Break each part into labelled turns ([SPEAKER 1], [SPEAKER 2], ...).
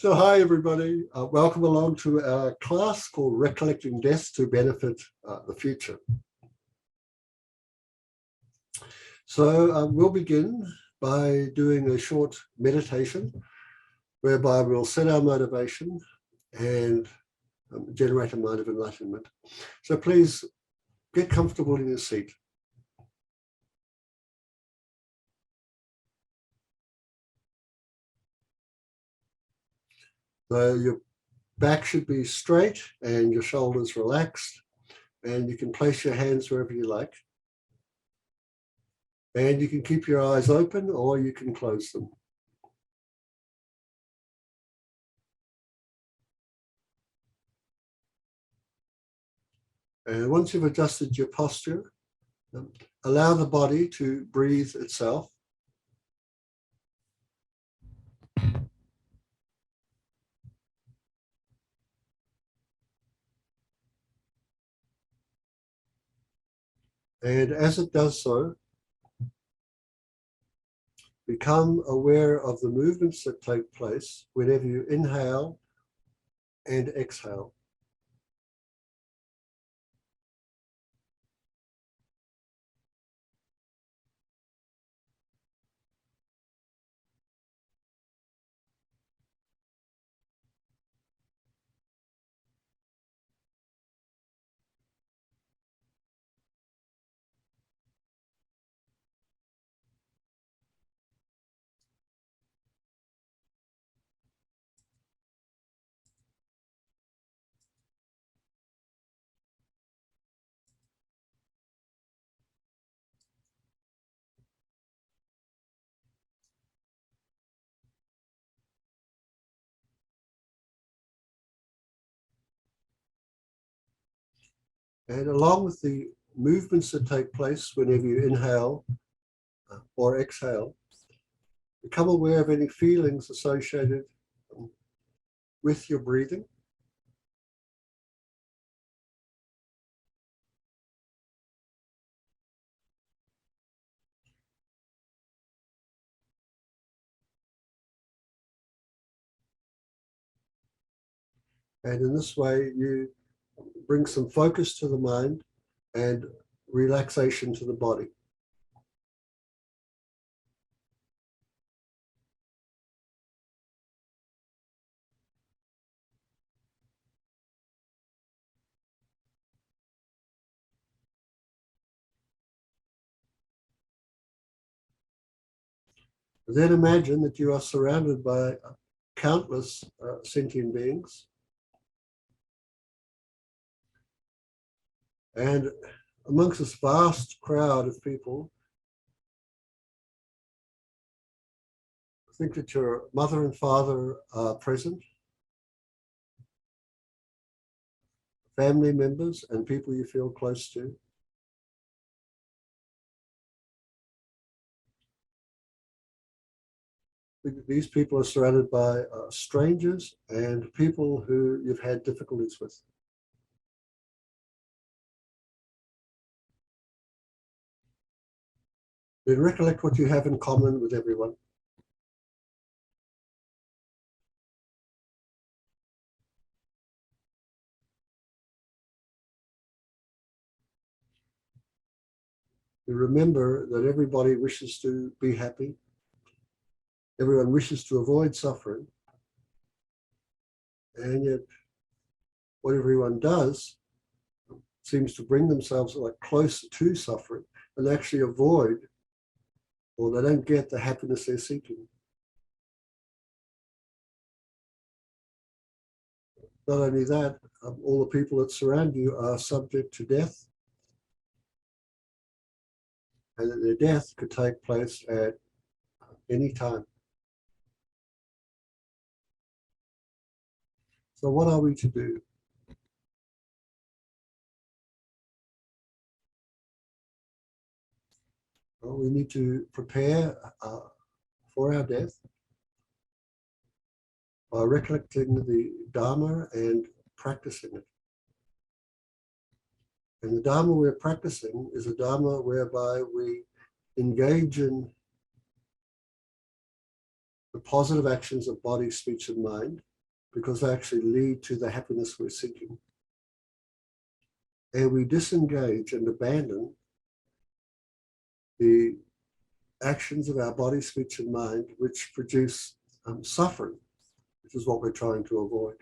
[SPEAKER 1] So hi everybody, welcome along to our class called Recollecting Death to Benefit the Future. So we'll begin by doing a short meditation whereby we'll set our motivation and generate a mind of enlightenment. So please get comfortable in your seat. So your back should be straight and your shoulders relaxed, and you can place your hands wherever you like. And you can keep your eyes open or you can close them. And once you've adjusted your posture, allow the body to breathe itself. And as it does so, become aware of the movements that take place whenever you inhale and exhale. And along with the movements that take place whenever you inhale or exhale, become aware of any feelings associated with your breathing. And in this way, you bring some focus to the mind and relaxation to the body. Then imagine that you are surrounded by countless sentient beings. And amongst this vast crowd of people, think that your mother and father are present, family members and people you feel close to. These people are surrounded by strangers and people who you've had difficulties with. Then recollect what you have in common with everyone. You remember that everybody wishes to be happy. Everyone wishes to avoid suffering. And yet, what everyone does seems to bring themselves like close to suffering and actually avoid, or they don't get the happiness they're seeking. Not only that, all the people that surround you are subject to death, and that their death could take place at any time. So what are we to do? Well, we need to prepare for our death by recollecting the Dharma and practicing it. And the Dharma we're practicing is a Dharma whereby we engage in the positive actions of body, speech, and mind, because they actually lead to the happiness we're seeking. And we disengage and abandon the actions of our body, speech, and mind, which produce suffering, which is what we're trying to avoid.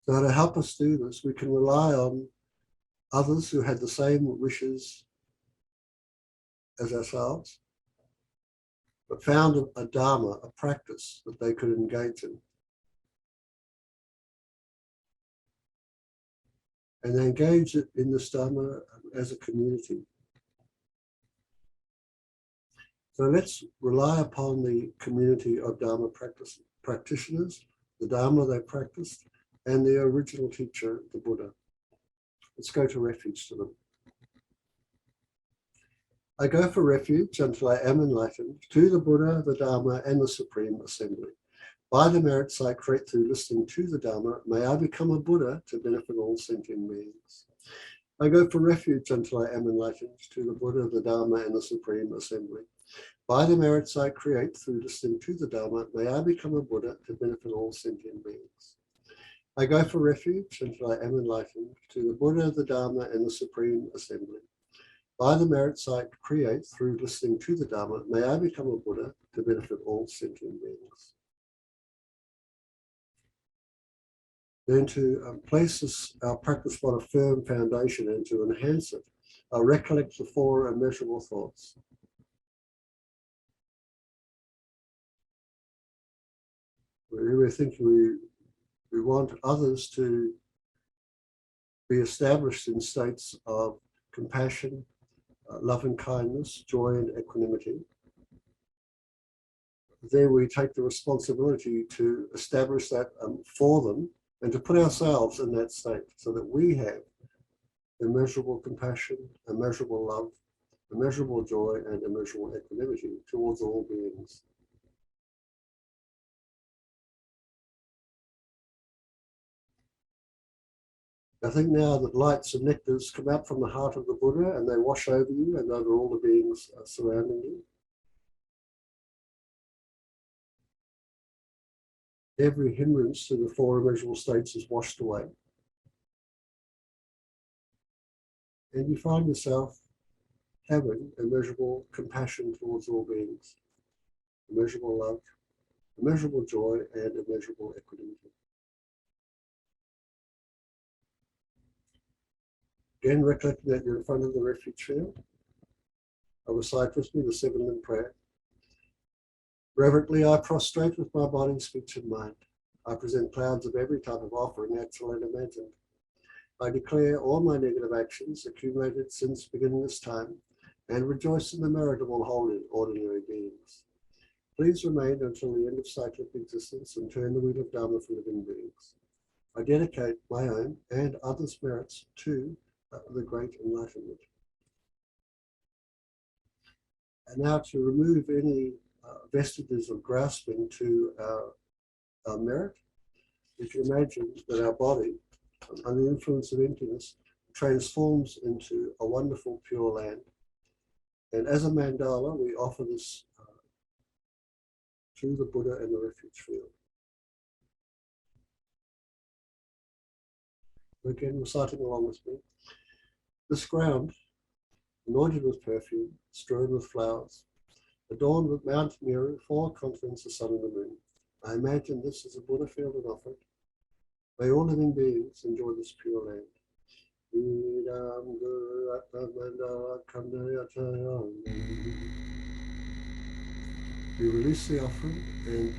[SPEAKER 1] So to help us do this, we can rely on others who had the same wishes as ourselves, but found a dharma, a practice that they could engage in. And they engage in this dharma as a community. So let's rely upon the community of dharma practitioners, the dharma they practiced, and the original teacher, the Buddha. Let's go to refuge to them. I go for refuge until I am enlightened to the Buddha, the Dharma, and the Supreme Assembly. By the merits I create through listening to the Dharma, may I become a Buddha to benefit all sentient beings. I go for refuge until I am enlightened to the Buddha, the Dharma, and the Supreme Assembly. By the merits I create through listening to the Dharma, may I become a Buddha to benefit all sentient beings. I go for refuge until I am enlightened to the Buddha, the Dharma, and the Supreme Assembly. By the merits I create through listening to the Dharma, may I become a Buddha to benefit all sentient beings. Then to place our practice on a firm foundation and to enhance it, I recollect the four immeasurable thoughts. We're thinking we want others to be established in states of compassion, love and kindness, joy and equanimity. Then we take the responsibility to establish that for them and to put ourselves in that state so that we have immeasurable compassion, immeasurable love, immeasurable joy, and immeasurable equanimity towards all beings. I think now that lights and nectars come out from the heart of the Buddha and they wash over you and over all the beings surrounding you. Every hindrance to the four immeasurable states is washed away. And you find yourself having immeasurable compassion towards all beings, immeasurable love, immeasurable joy, and immeasurable equanimity. Again, recollecting that you're in front of the refuge field, I recite with me the seven-limb prayer. Reverently, I prostrate with my body, speech, and mind. I present clouds of every type of offering, actual and imagined. I declare all my negative actions accumulated since beginning this time and rejoice in the merit of all holy, ordinary beings. Please remain until the end of cyclic existence and turn the wheel of Dharma for living beings. I dedicate my own and others' merits to the great enlightenment. And now to remove any vestiges of grasping to our merit, we can imagine that our body, under the influence of emptiness, transforms into a wonderful pure land. And as a mandala, we offer this to the Buddha and the refuge field. Again, reciting along with me. This ground, anointed with perfume, strewn with flowers, adorned with Mount Meru, four continents, the sun and the moon. I imagine this as a Buddha field and offer it. May all living beings enjoy this pure land. We release the offering and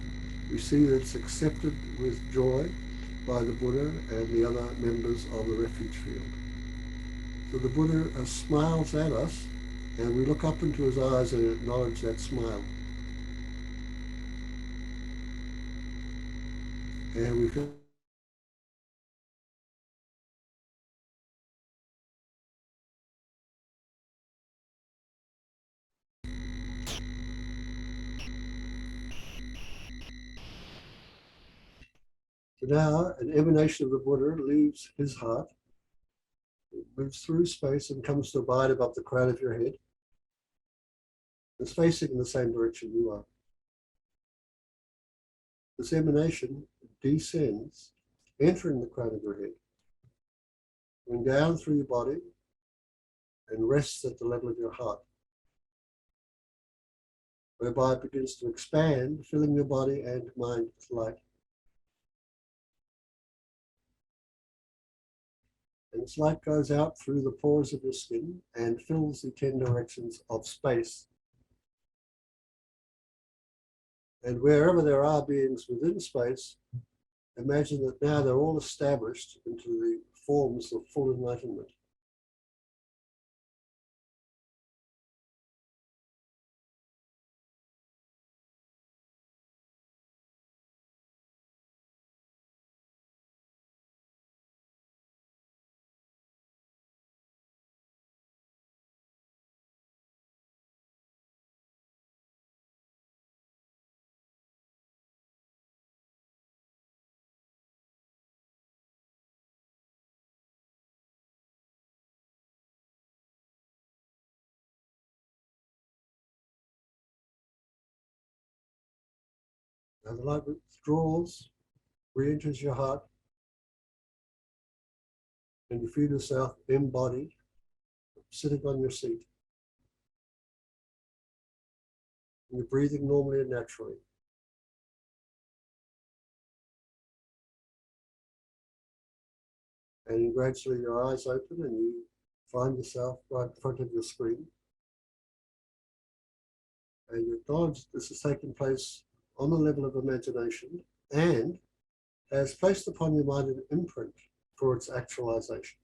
[SPEAKER 1] we see that it's accepted with joy by the Buddha and the other members of the refuge field. So the Buddha smiles at us and we look up into his eyes and acknowledge that smile. And we feel so now an emanation of the Buddha leaves his heart, it moves through space and comes to abide above the crown of your head. It's facing in the same direction you are. this emanation descends, entering the crown of your head, going down through your body and rests at the level of your heart, whereby it begins to expand, filling your body and mind with light. And this light goes out through the pores of your skin and fills the 10 directions of space. And wherever there are beings within space, imagine that now they're all established into the forms of full enlightenment. Now the light withdraws, re-enters your heart, and you feel yourself embodied, sitting on your seat. And you're breathing normally and naturally. And gradually your eyes open and you find yourself right in front of your screen. And you acknowledge this has taken place on the level of imagination and has placed upon your mind an imprint for its actualization.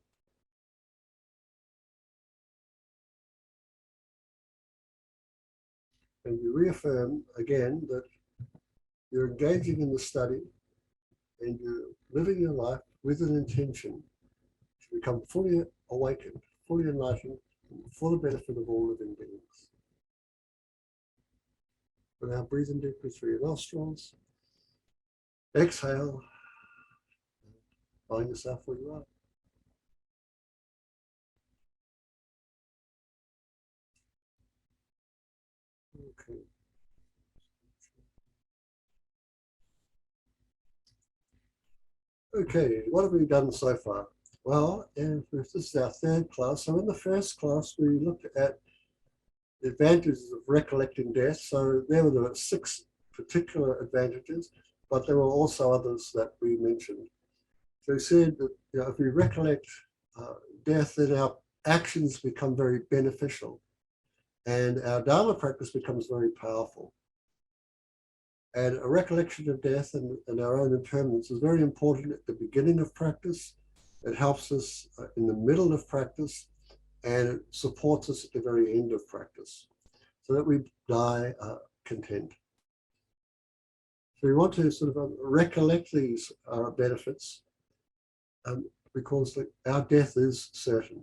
[SPEAKER 1] And you reaffirm again that you're engaging in the study and you're living your life with an intention to become fully awakened, fully enlightened, for the benefit of all living beings. But now breathe in deeply through your nostrils. Exhale. Find yourself where you are. Okay. Okay, what have we done so far? Well, this is our third class. So in the first class, we looked at the advantages of recollecting death. So there were 6 particular advantages, but there were also others that we mentioned. So we said that if we recollect death, then our actions become very beneficial and our Dharma practice becomes very powerful. And a recollection of death and our own impermanence is very important at the beginning of practice. It helps us in the middle of practice, and it supports us at the very end of practice, so that we die content. So we want to sort of recollect these benefits because our death is certain.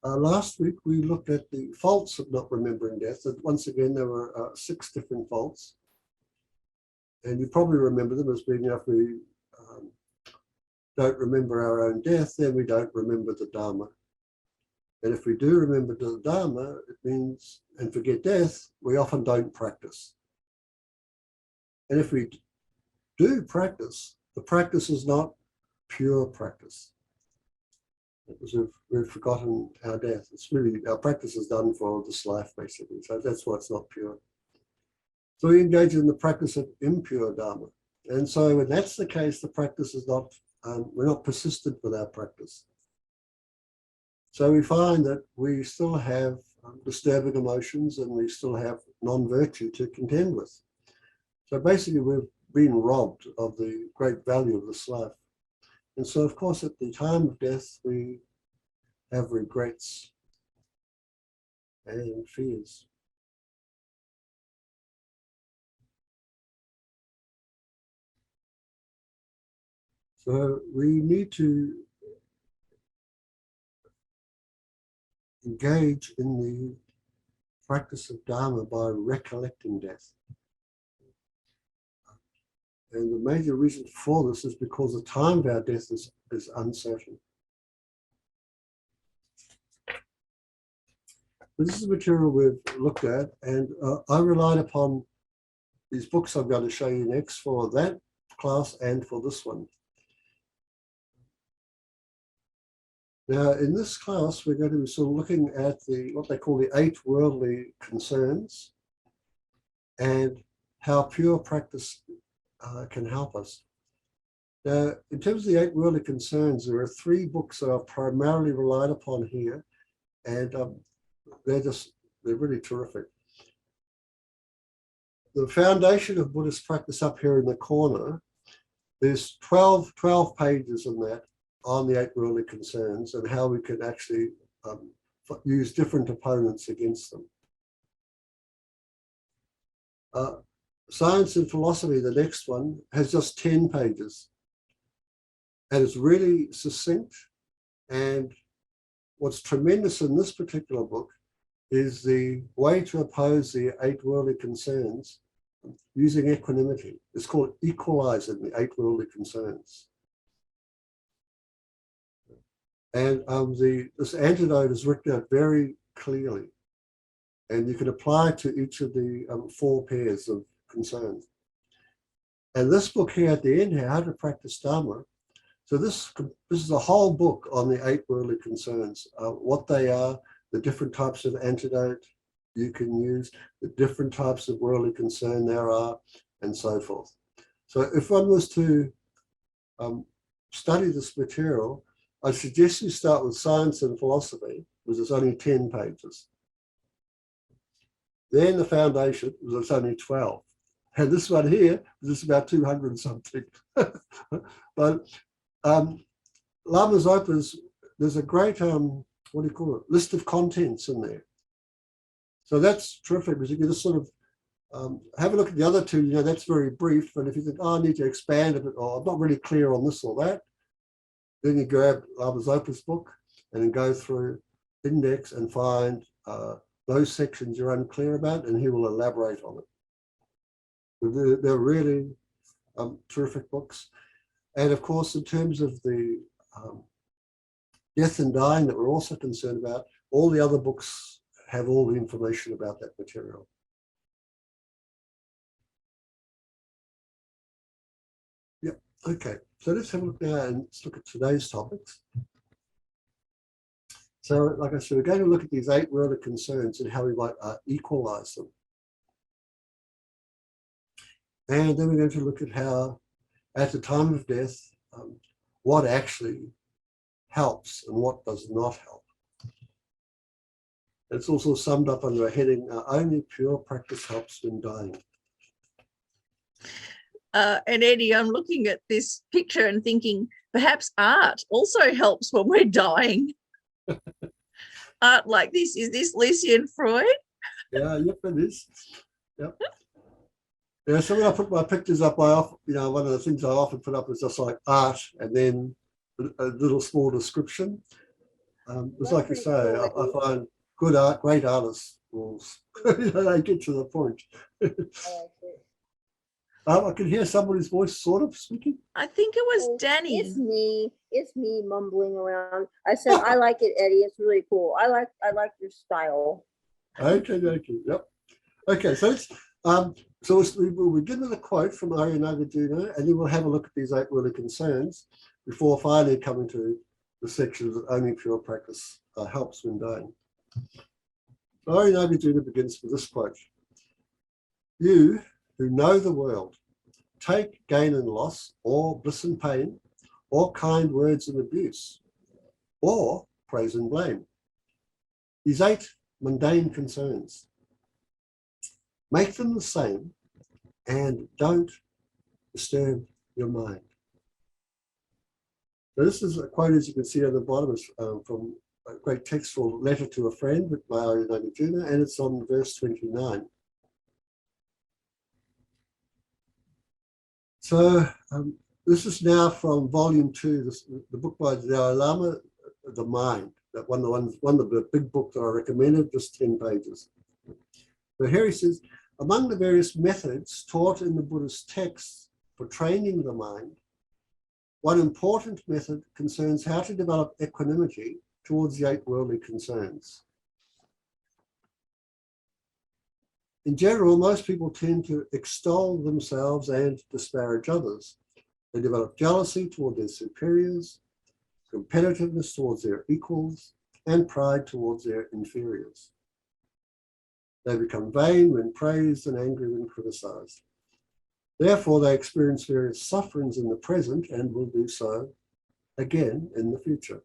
[SPEAKER 1] Last week, we looked at the faults of not remembering death. And once again, there were 6 different faults. And you probably remember them as being, if we don't remember our own death, then we don't remember the Dharma. And if we do remember the Dharma, it means, and forget death, we often don't practice. And if we do practice, the practice is not pure practice. Because we've forgotten our death. It's really, our practice is done for this life, basically. So that's why it's not pure. So we engage in the practice of impure Dharma. And so when that's the case, the practice is not, we're not persistent with our practice. So we find that we still have disturbing emotions and we still have non-virtue to contend with. So basically we've been robbed of the great value of this life. And so, of course, at the time of death, we have regrets and fears. So we need to engage in the practice of Dharma by recollecting death. And the major reason for this is because the time of our death is uncertain. This is the material we've looked at, and I relied upon these books I'm going to show you next for that class and for this one. Now, in this class, we're going to be sort of looking at what they call the 8 worldly concerns and how pure practice can help us. Now, in terms of the 8 worldly concerns, there are 3 books that I've primarily relied upon here, and they're really terrific. The foundation of Buddhist practice up here in the corner, there's 12 pages in that on the 8 worldly concerns and how we can actually use different opponents against them. Science and Philosophy, the next one, has just 10 pages. And it's really succinct. And what's tremendous in this particular book is the way to oppose the 8 worldly concerns using equanimity. It's called equalizing the 8 worldly concerns. And this antidote is written out very clearly. And you can apply it to each of the 4 pairs of concerns. And this book here at the end here, How to Practice Dharma. So this is a whole book on the 8 worldly concerns, what they are, the different types of antidote you can use, the different types of worldly concern there are, and so forth. So if one was to study this material, I suggest you start with Science and Philosophy, because it's only 10 pages. Then the Foundation, because it's only 12. And this one here is about 200 something. But Lama Zopa's, there's a great, what do you call it, list of contents in there. So that's terrific, because you can just sort of have a look at the other 2, that's very brief. And if you think, oh, I need to expand a bit, or I'm not really clear on this or that, then you grab Lama Zopa's book and then go through index and find those sections you're unclear about, and he will elaborate on it. They're really terrific books. And of course, in terms of the death and dying that we're also concerned about, all the other books have all the information about that material. Yep, okay. So let's have a look now and let's look at today's topics. So like I said, we're going to look at these 8 worldly concerns and how we might equalize them. And then we're going to look at how, at the time of death, what actually helps and what does not help. It's also summed up under a heading, only pure practice helps when dying.
[SPEAKER 2] And Eddie, I'm looking at this picture and thinking perhaps art also helps when we're dying. Art like this, is this Lucian Freud?
[SPEAKER 1] Yeah, yep, it is. Yep. Yeah, so when I put my pictures up, one of the things I often put up is just like art and then a little small description. It's like you say, I find good art, great artists will they get to the point. I can hear somebody's voice sort of speaking.
[SPEAKER 2] I think it was Danny.
[SPEAKER 3] It's me mumbling around. I said, I like it, Eddie. It's really cool. I like your style.
[SPEAKER 1] Okay, yep. Okay, so let's we'll begin with a quote from Arya Nagarjuna, and then we'll have a look at these 8 worldly concerns before finally coming to the section that only pure practice helps when dying. Arya Nagarjuna begins with this quote: "You who know the world, take gain and loss, or bliss and pain, or kind words and abuse, or praise and blame. These 8 mundane concerns. Make them the same and don't disturb your mind." So this is a quote, as you can see on the bottom, is from a great textual letter to a friend by Arya Nagarjuna, and it's on verse 29. So this is now from volume 2, the book by the Dalai Lama, The Mind, that one of the big book that I recommended, just 10 pages. So here he says, among the various methods taught in the Buddhist texts for training the mind, one important method concerns how to develop equanimity towards the 8 worldly concerns. in general, most people tend to extol themselves and disparage others. They develop jealousy toward their superiors, competitiveness towards their equals, and pride towards their inferiors. They become vain when praised and angry when criticized. Therefore, they experience various sufferings in the present and will do so again in the future.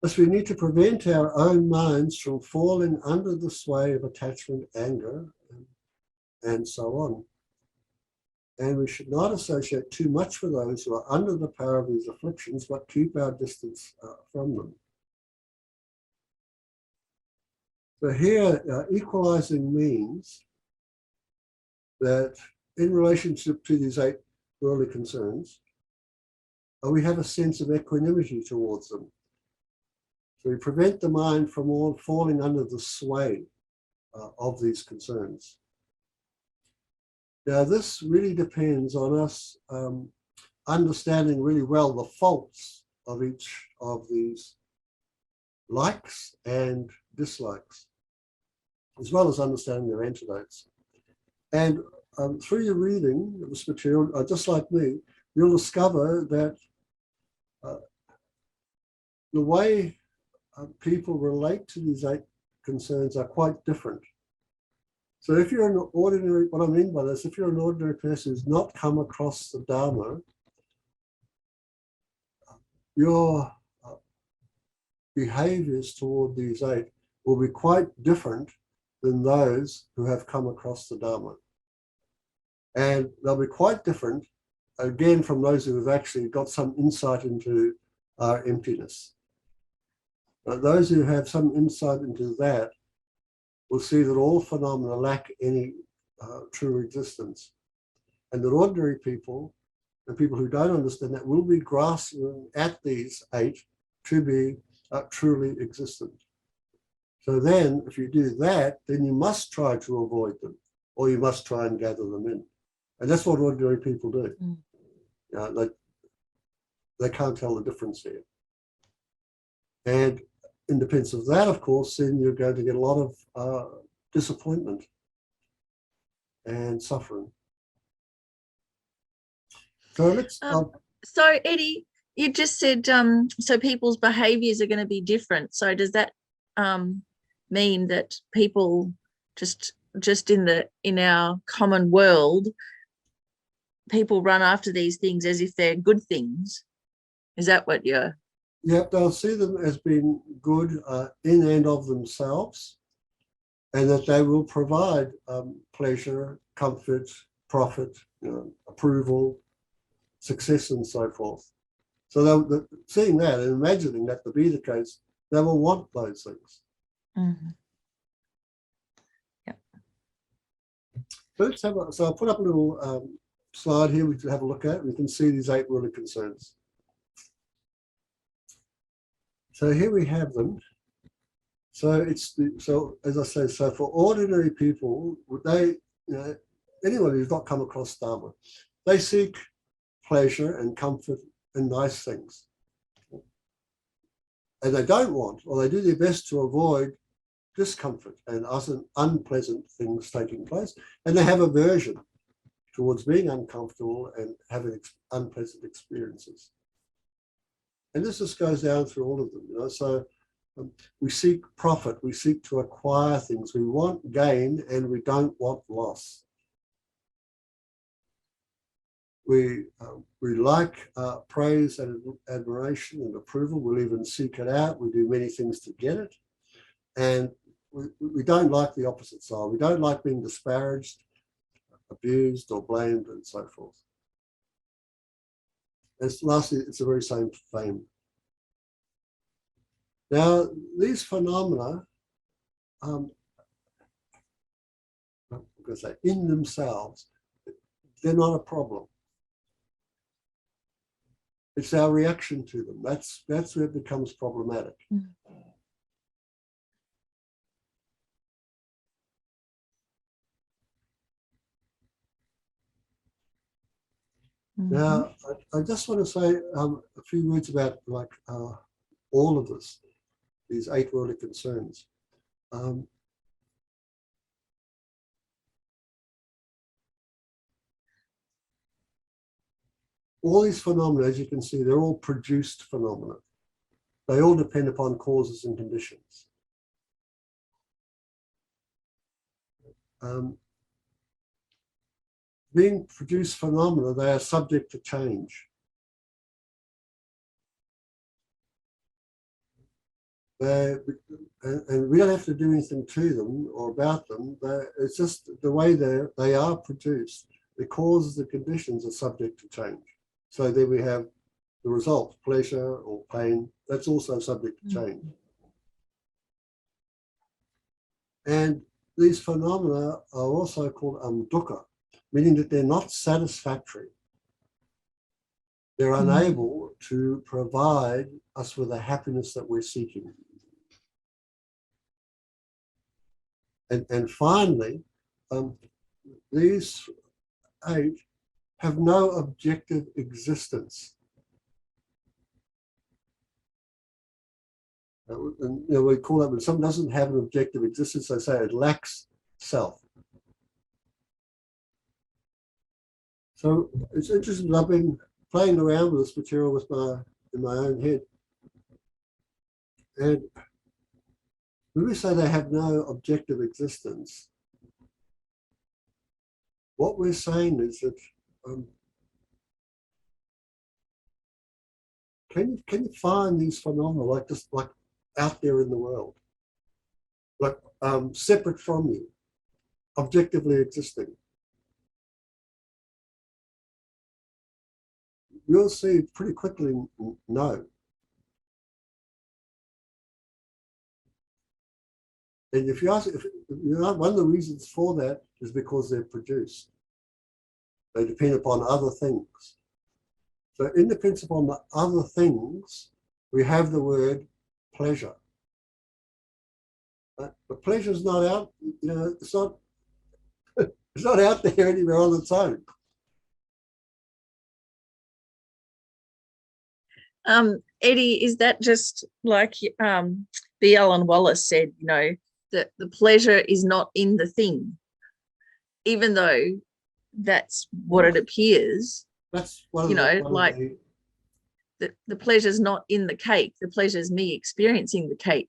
[SPEAKER 1] Thus, we need to prevent our own minds from falling under the sway of attachment, anger, and so on. And we should not associate too much with those who are under the power of these afflictions, but keep our distance from them. So here, equalizing means that in relationship to these 8 worldly concerns, we have a sense of equanimity towards them. So we prevent the mind from all falling under the sway of these concerns. Now, this really depends on us understanding really well the faults of each of these likes and dislikes, as well as understanding their antidotes. And through your reading of this material, just like me, you'll discover that the way people relate to these 8 concerns are quite different. So if you're an ordinary, what I mean by this, if you're an ordinary person who's not come across the Dharma, your behaviors toward these 8 will be quite different than those who have come across the Dharma. And they'll be quite different, again, from those who have actually got some insight into our emptiness. Those who have some insight into that will see that all phenomena lack any true existence. And that ordinary people and people who don't understand that will be grasping at these 8 to be truly existent. So then, if you do that, then you must try to avoid them, or you must try and gather them in. And that's what ordinary people do. They can't tell the difference here. And in defense of that, of course, then you're going to get a lot of disappointment and suffering. So let's...
[SPEAKER 2] so Eddie, you just said, so people's behaviors are going to be different. So does that mean that people just in our common world, people run after these things as if they're good things? Is that what you're...
[SPEAKER 1] Yep, they'll see them as being good in and of themselves, and that they will provide pleasure, comfort, profit, approval, success, and so forth. So they're seeing that and imagining that to be the case, they will want those things.
[SPEAKER 2] Mm-hmm. Yep.
[SPEAKER 1] Let's have so I'll put up a little slide here we can have a look at. We can see these 8 worldly concerns. So here we have them. So as I say, so for ordinary people, they, anyone who's not come across Dharma, they seek pleasure and comfort and nice things. And they don't want, or they do their best to avoid discomfort and unpleasant things taking place. And they have aversion towards being uncomfortable and having unpleasant experiences. And this just goes down through all of them. So we seek profit, we seek to acquire things, we want gain, and we don't want loss. We like praise and admiration and approval. We'll even seek it out. We do many things to get it. And we don't like the opposite side. We don't like being disparaged, abused, or blamed, and so forth. And lastly, it's the very same fame. Now, these phenomena, I'm going to say, in themselves, they're not a problem. It's our reaction to them. That's where it becomes problematic. Now, I just want to say a few words about all of this, these 8 worldly concerns. all these phenomena, as you can see, they're all produced phenomena. They all depend upon causes and conditions. Being produced phenomena, they are subject to change. And we don't have to do anything to them or about them. It's just the way they are produced. The causes, the conditions are subject to change. So there we have the result, pleasure or pain, that's also subject to change. And these phenomena are also called dukkha, meaning that they're not satisfactory. They're unable to provide us with the happiness that we're seeking. And finally, these 8 have no objective existence. And, we call that when something doesn't have an objective existence, they say it lacks self. So it's interesting. I've been playing around with this material in my own head, and when we say they have no objective existence, what we're saying is that can you find these phenomena like out there in the world, like separate from you, objectively existing? You'll see pretty quickly no. And if you ask, one of the reasons for that is because they're produced. They depend upon other things. So in the principle of other things, we have the word pleasure. But pleasure is not out, it's not out there anywhere on its own.
[SPEAKER 2] Eddie, is that just like B. Alan Wallace said, that the pleasure is not in the thing, even though that's what it appears.
[SPEAKER 1] That's one of
[SPEAKER 2] the pleasure's not in the cake. The pleasure's me experiencing the cake.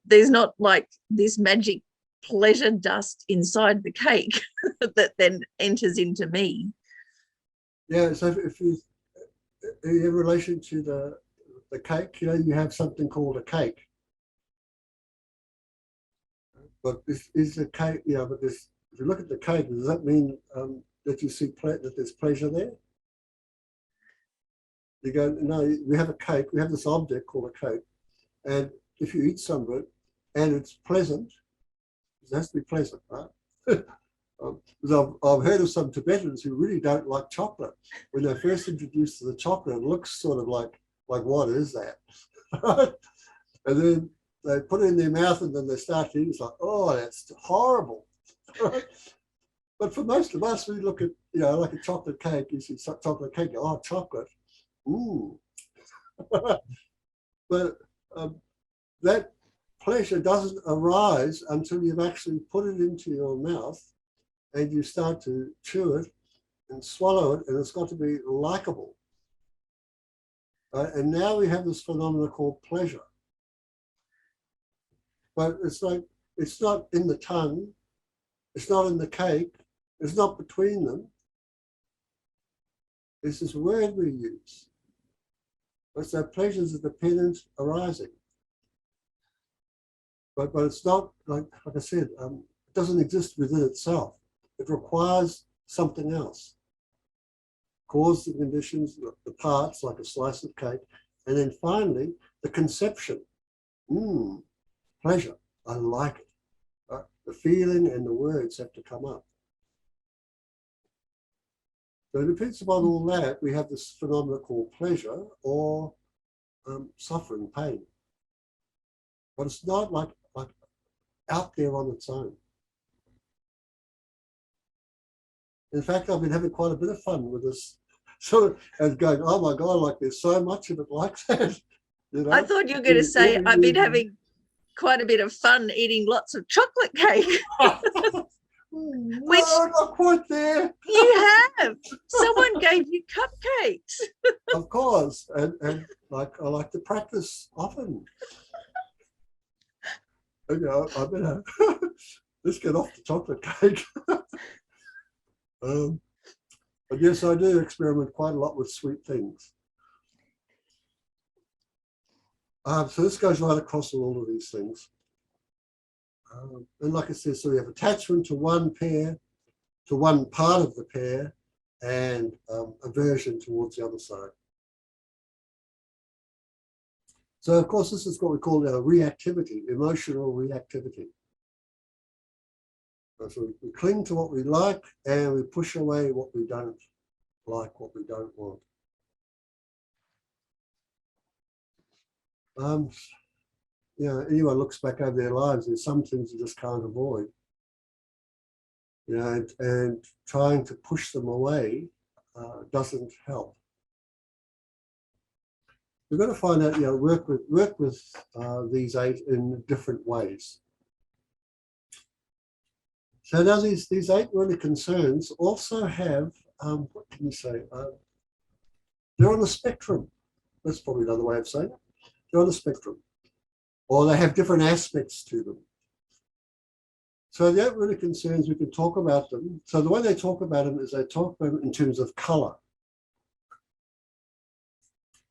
[SPEAKER 2] There's not like this magic pleasure dust inside the cake that then enters into me.
[SPEAKER 1] Yeah, so if you in relation to the cake, you have something called a cake. But this is the cake, but if you look at the cake, does that mean that you see that there's pleasure there? You go, no, we have a cake, we have this object called a cake, and if you eat some of it and it's pleasant, it has to be pleasant, right? Because I've heard of some Tibetans who really don't like chocolate. When they're first introduced to the chocolate, it looks sort of like what is that? And then they put it in their mouth and then they start to eat. It's like, oh, that's horrible. But for most of us, we look at, like a chocolate cake, you see chocolate cake, oh, chocolate. Ooh. But that pleasure doesn't arise until you've actually put it into your mouth and you start to chew it and swallow it, and it's got to be likable. And now we have this phenomenon called pleasure. But it's not in the tongue, it's not in the cake, it's not between them. It's this word we use. But so pleasure is a dependent arising. But it's not, like I said, it doesn't exist within itself. It requires something else. Cause the conditions, the parts, like a slice of cake, and then finally, the conception. Pleasure, I like it. Right? The feeling and the words have to come up. So it depends upon all that, we have this phenomenon called pleasure or suffering, pain. But it's not like out there on its own. In fact, I've been having quite a bit of fun with this sort of, and going, oh my God, like there's so much of it like that.
[SPEAKER 2] I thought you were going to say, I've been having quite a bit of fun eating lots of chocolate cake.
[SPEAKER 1] No, not quite there.
[SPEAKER 2] You have. Someone gave you
[SPEAKER 1] hours, and like I like to practice often. And, I better let's get off the chocolate cake. But yes, I do experiment quite a lot with sweet things. So this goes right across all of these things. And like I said, so we have attachment to one pair, to one part of the pair, and aversion towards the other side. So of course, this is what we call reactivity, emotional reactivity. So we cling to what we like and we push away what we don't like, what we don't want. Anyone looks back over their lives, there's some things you just can't avoid. And trying to push them away doesn't help. We've got to find out, work with these 8 in different ways. So now these 8 really concerns also have, what can you say? They're on the spectrum. That's probably another way of saying it. They're on the spectrum. Or they have different aspects to them. So the 8 really concerns, we can talk about them. So the way they talk about them is they talk about them in terms of color.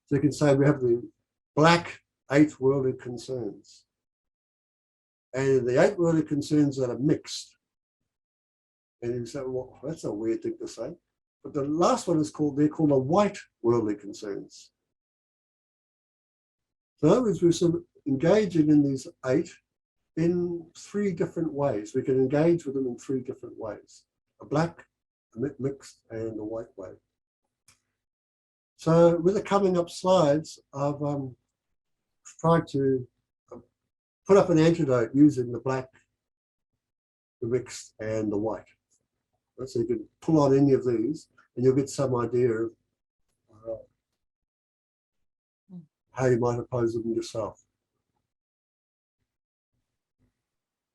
[SPEAKER 1] So you can say we have the black 8 worldly concerns. And the 8 worldly concerns that are mixed. And you say, well, that's a weird thing to say. But the last one is they're called the white worldly concerns. So in other words, we're sort of engaging in these 8 in 3 different ways. We can engage with them in 3 different ways: a black, a mixed, and a white way. So with the coming up slides, I've tried to put up an antidote using the black, the mixed, and the white. So you can pull on any of these and you'll get some idea of how you might oppose them yourself.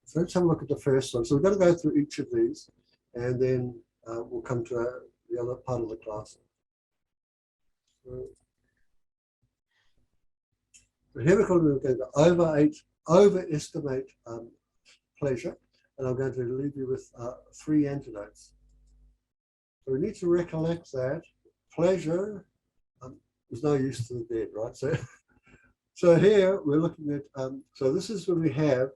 [SPEAKER 1] So let's have a look at the first one. So we're going to go through each of these and then we'll come to the other part of the class. So here we're going to overestimate pleasure, and I'm going to leave you with 3 antidotes. So we need to recollect that pleasure is no use to the dead, right? So here we're looking at, so this is when we have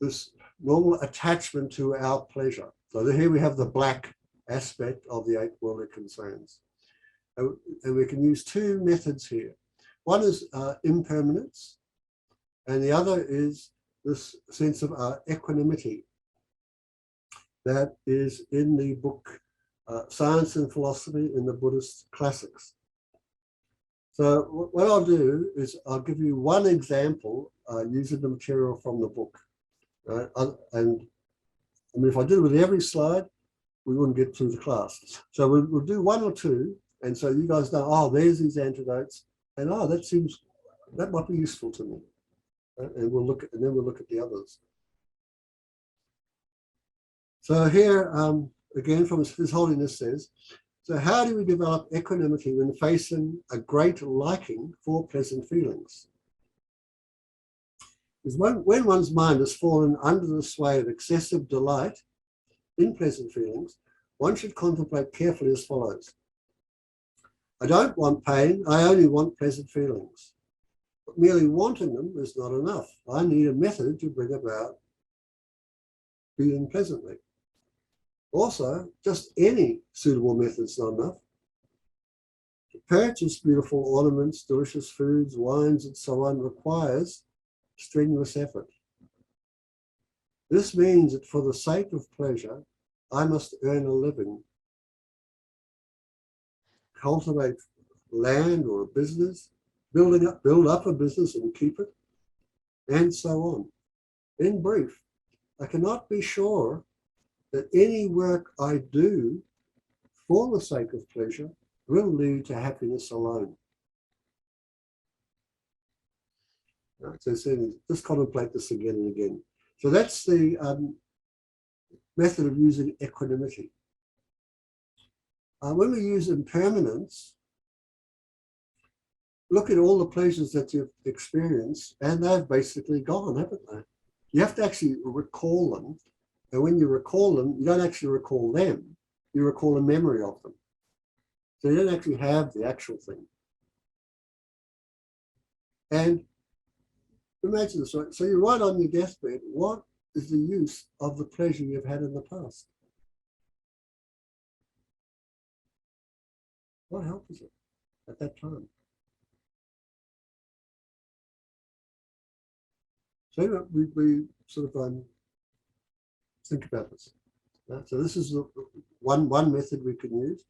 [SPEAKER 1] this normal attachment to our pleasure. So here we have the black aspect of the 8 worldly concerns. And we can use 2 methods here. One is impermanence, and the other is this sense of equanimity that is in the book Science and Philosophy in the Buddhist Classics. So what I'll do is I'll give you one example using the material from the book. Right? And I mean, if I did it with every slide, we wouldn't get through the class. So we'll do 1 or 2, and so you guys know, oh, there's these antidotes, and oh, that might be useful to me. Right? And then we'll look at the others. So here, again, from His Holiness says, so how do we develop equanimity when facing a great liking for pleasant feelings? Because when one's mind has fallen under the sway of excessive delight in pleasant feelings, one should contemplate carefully as follows. I don't want pain, I only want pleasant feelings. But merely wanting them is not enough. I need a method to bring about feeling pleasantly. Also, just any suitable method is not enough. To purchase beautiful ornaments, delicious foods, wines, and so on requires strenuous effort. This means that for the sake of pleasure, I must earn a living, cultivate land or a business, build up a business and keep it, and so on. In brief, I cannot be sure that any work I do for the sake of pleasure will lead to happiness alone. Right, so just contemplate this again and again. So that's the method of using equanimity. When we use impermanence, look at all the pleasures that you've experienced, and they've basically gone, haven't they? You have to actually recall them. And when you recall them, you don't actually recall them. You recall a memory of them. So you don't actually have the actual thing. And imagine this, right? So you're right on your deathbed. What is the use of the pleasure you've had in the past? What help is it at that time? So we sort of think about this. So this is the one method we can use.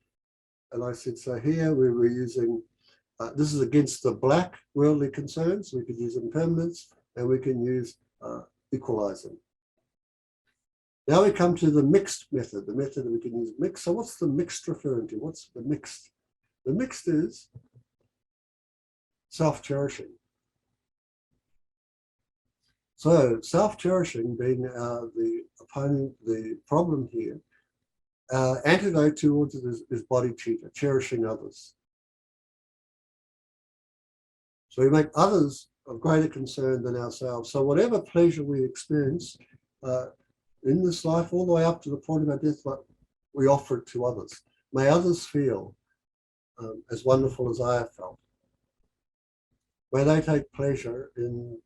[SPEAKER 1] And I said, so here we were using, this is against the black worldly concerns. We could use impermanence, and we can use equalizing. Now we come to the mixed method, the method that we can use mixed. So what's the mixed referring to? What's the mixed? The mixed is self-cherishing. So self-cherishing being the opponent, the problem here, antidote towards it is body cheater, cherishing others. So we make others of greater concern than ourselves. So whatever pleasure we experience in this life, all the way up to the point of our death, we offer it to others. May others feel as wonderful as I have felt. May they take pleasure in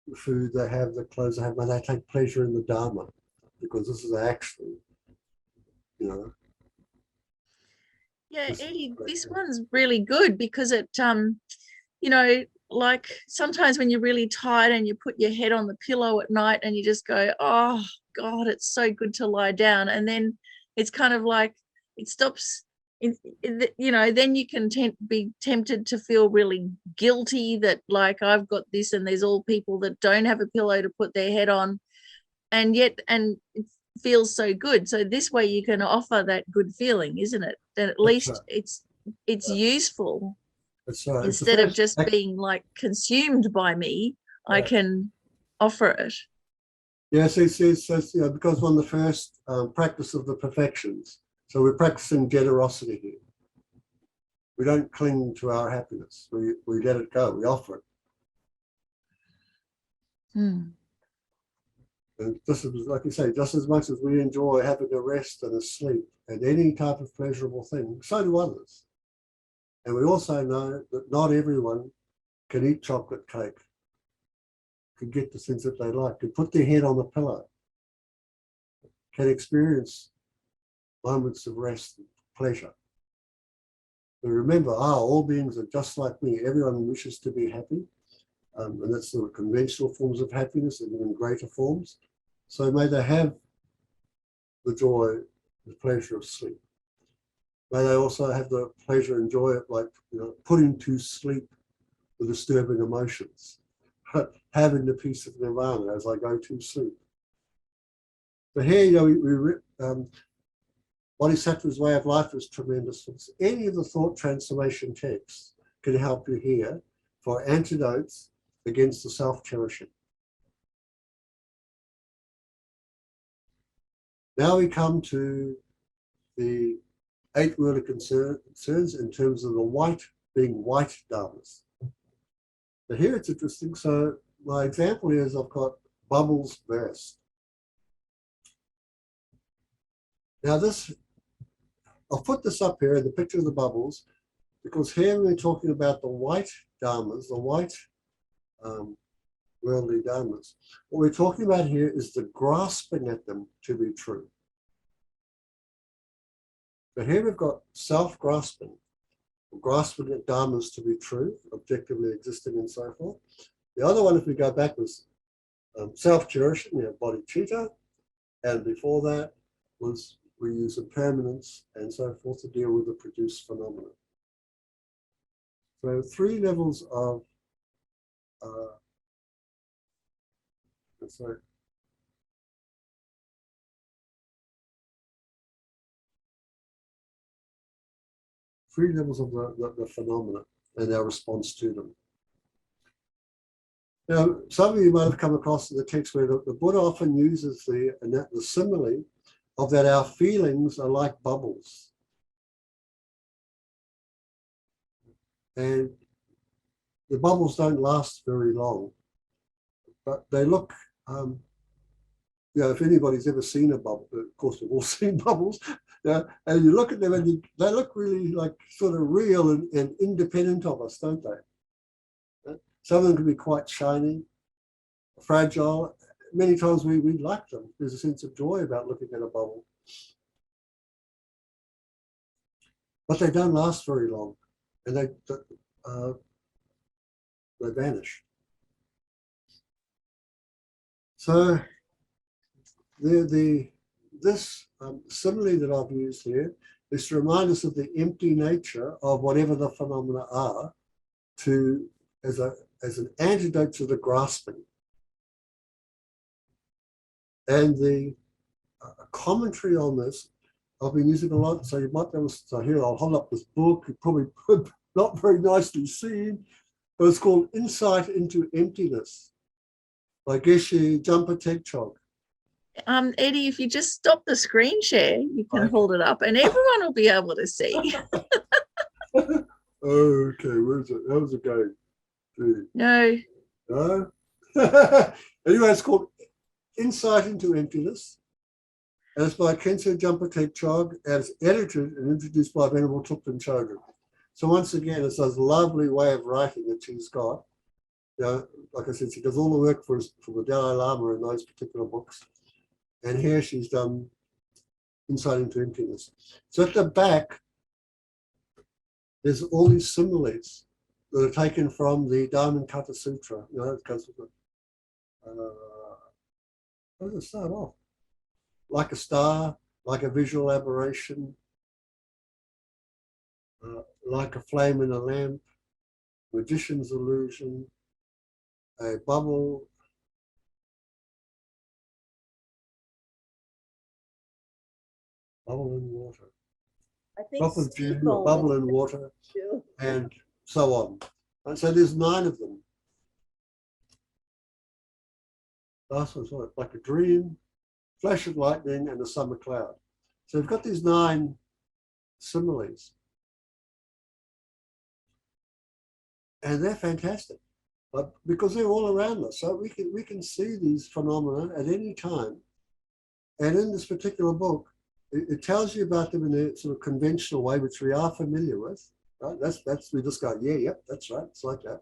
[SPEAKER 1] the food they have, the clothes they have. May they take pleasure in the Dharma, because this is actually, you know.
[SPEAKER 2] Yeah, Eddie, this one's really good because it, you know, like sometimes when you're really tired and you put your head on the pillow at night and you just go, oh God, it's so good to lie down. And then it's kind of like it stops, you know, then you can be tempted to feel really guilty that like I've got this and there's all people that don't have a pillow to put their head on. And yet, and it feels so good. So this way you can offer that good feeling, isn't it? That at least it's useful. Instead of just being like consumed by me, I can offer it.
[SPEAKER 1] Yes, it's you know, because one of the first practice of the perfections. So we're practicing generosity here. We don't cling to our happiness. We let it go. We offer it.
[SPEAKER 2] Hmm.
[SPEAKER 1] And just as, like you say, just as much as we enjoy having a rest and a sleep and any type of pleasurable thing, so do others. And we also know that not everyone can eat chocolate cake, can get the things that they like, can put their head on the pillow, can experience moments of rest and pleasure. But remember, all beings are just like me. Everyone wishes to be happy. And that's the conventional forms of happiness and even greater forms. So may they have the joy, the pleasure of sleep. May they also have the pleasure and joy of, like, you know, putting to sleep the disturbing emotions, having the peace of nirvana as I go to sleep. But here, you know, Bodhisattva's way of life is tremendous. Any of the thought transformation texts can help you here for antidotes against the self-cherishing. Now we come to the 8 worldly concerns in terms of the white being white dharmas. But here it's interesting. So my example is I've got bubbles burst. Now this, I'll put this up here in the picture of the bubbles, because here we're talking about the white dharmas, the white worldly dharmas. What we're talking about here is the grasping at them to be true. But here we've got self-grasping, grasping at dharmas to be true, objectively existing and so forth. The other one, if we go back, was self-cherishing, you know, bodhicitta, and before that was we use impermanence and so forth to deal with the produced phenomena. So 3 levels of sorry. 3 levels of the phenomena and our response to them. Now, some of you might have come across the text where the Buddha often uses the simile of that our feelings are like bubbles. and the bubbles don't last very long, but they look, if anybody's ever seen a bubble, of course we've all seen bubbles, and you look at them and they look really like sort of real and independent of us, don't they? Some of them can be quite shiny, fragile. Many times we like them. There's a sense of joy about looking at a bubble. But they don't last very long, and they vanish. So this simile that I've used here is to remind us of the empty nature of whatever the phenomena are, as an antidote to the grasping. And the commentary on this, I've been using a lot, so you might be able to, so here I'll hold up this book, you probably not very nicely seen, but it's called Insight into Emptiness by Geshe Jumpa Tekchog.
[SPEAKER 2] Eddie, if you just stop the screen share, you can
[SPEAKER 1] Right.
[SPEAKER 2] hold it up and everyone will be able to see.
[SPEAKER 1] Okay, where's it? How's it going?
[SPEAKER 2] No.
[SPEAKER 1] No? Anyway, it's called Insight into Emptiness. And it's by Kensei Jumpa Tekchog, and it's edited and introduced by Venerable Thupten Chogyam. So once again, it's this lovely way of writing that she's got. Like I said, she does all the work for the Dalai Lama in those particular books. And here she's done Insight into Emptiness. So at the back, there's all these similes that are taken from the Diamond Cutter Sutra. It goes with it. How does it start off? Like a star, like a visual aberration, like a flame in a lamp, magician's illusion, a bubble, bubble in water,
[SPEAKER 3] I think
[SPEAKER 1] drop of dew, a
[SPEAKER 3] seafoam
[SPEAKER 1] bubble
[SPEAKER 3] is
[SPEAKER 1] in water,
[SPEAKER 3] too.
[SPEAKER 1] and so on. And so there's 9 of them. Last one's like a dream, flash of lightning, and a summer cloud. So we've got these 9 similes. And they're fantastic, but because they're all around us. So we can see these phenomena at any time. And in this particular book, it tells you about them in a sort of conventional way, which we are familiar with. Right? That's we just go, yep, that's right, it's like that.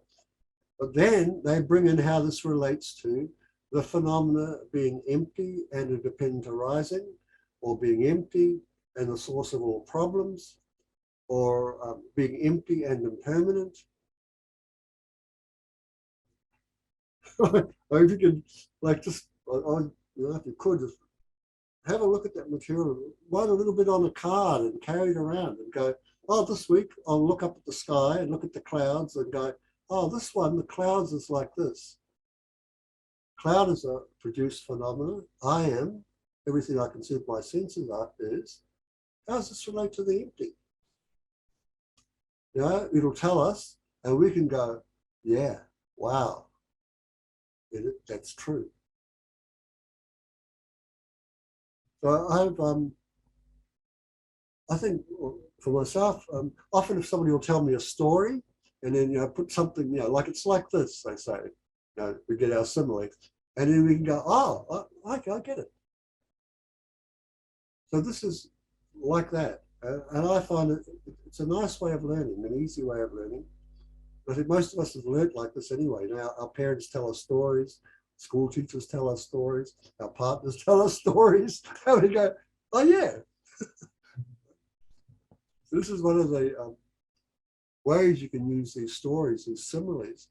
[SPEAKER 1] But then they bring in how this relates to the phenomena being empty and a dependent arising, or being empty and the source of all problems, or being empty and impermanent. Or if you could, like, just, if you could, just have a look at that material, write a little bit on a card and carry it around and go, oh, this week I'll look up at the sky and look at the clouds and go, oh, this one, the clouds is like this. Cloud is a produced phenomenon. I am, everything I can see with my senses is. How does this relate to the empty? It'll tell us, and we can go, yeah, wow, that's true. So I think for myself, often if somebody will tell me a story and then put something, like it's like this, they say, we get our simile, and then we can go, oh, I get it. So this is like that, and I find it's a nice way of learning, an easy way of learning. I think most of us have learned like this anyway. Our parents tell us stories, school teachers tell us stories, our partners tell us stories, and we go, oh yeah. This is one of the ways you can use these stories, these similes,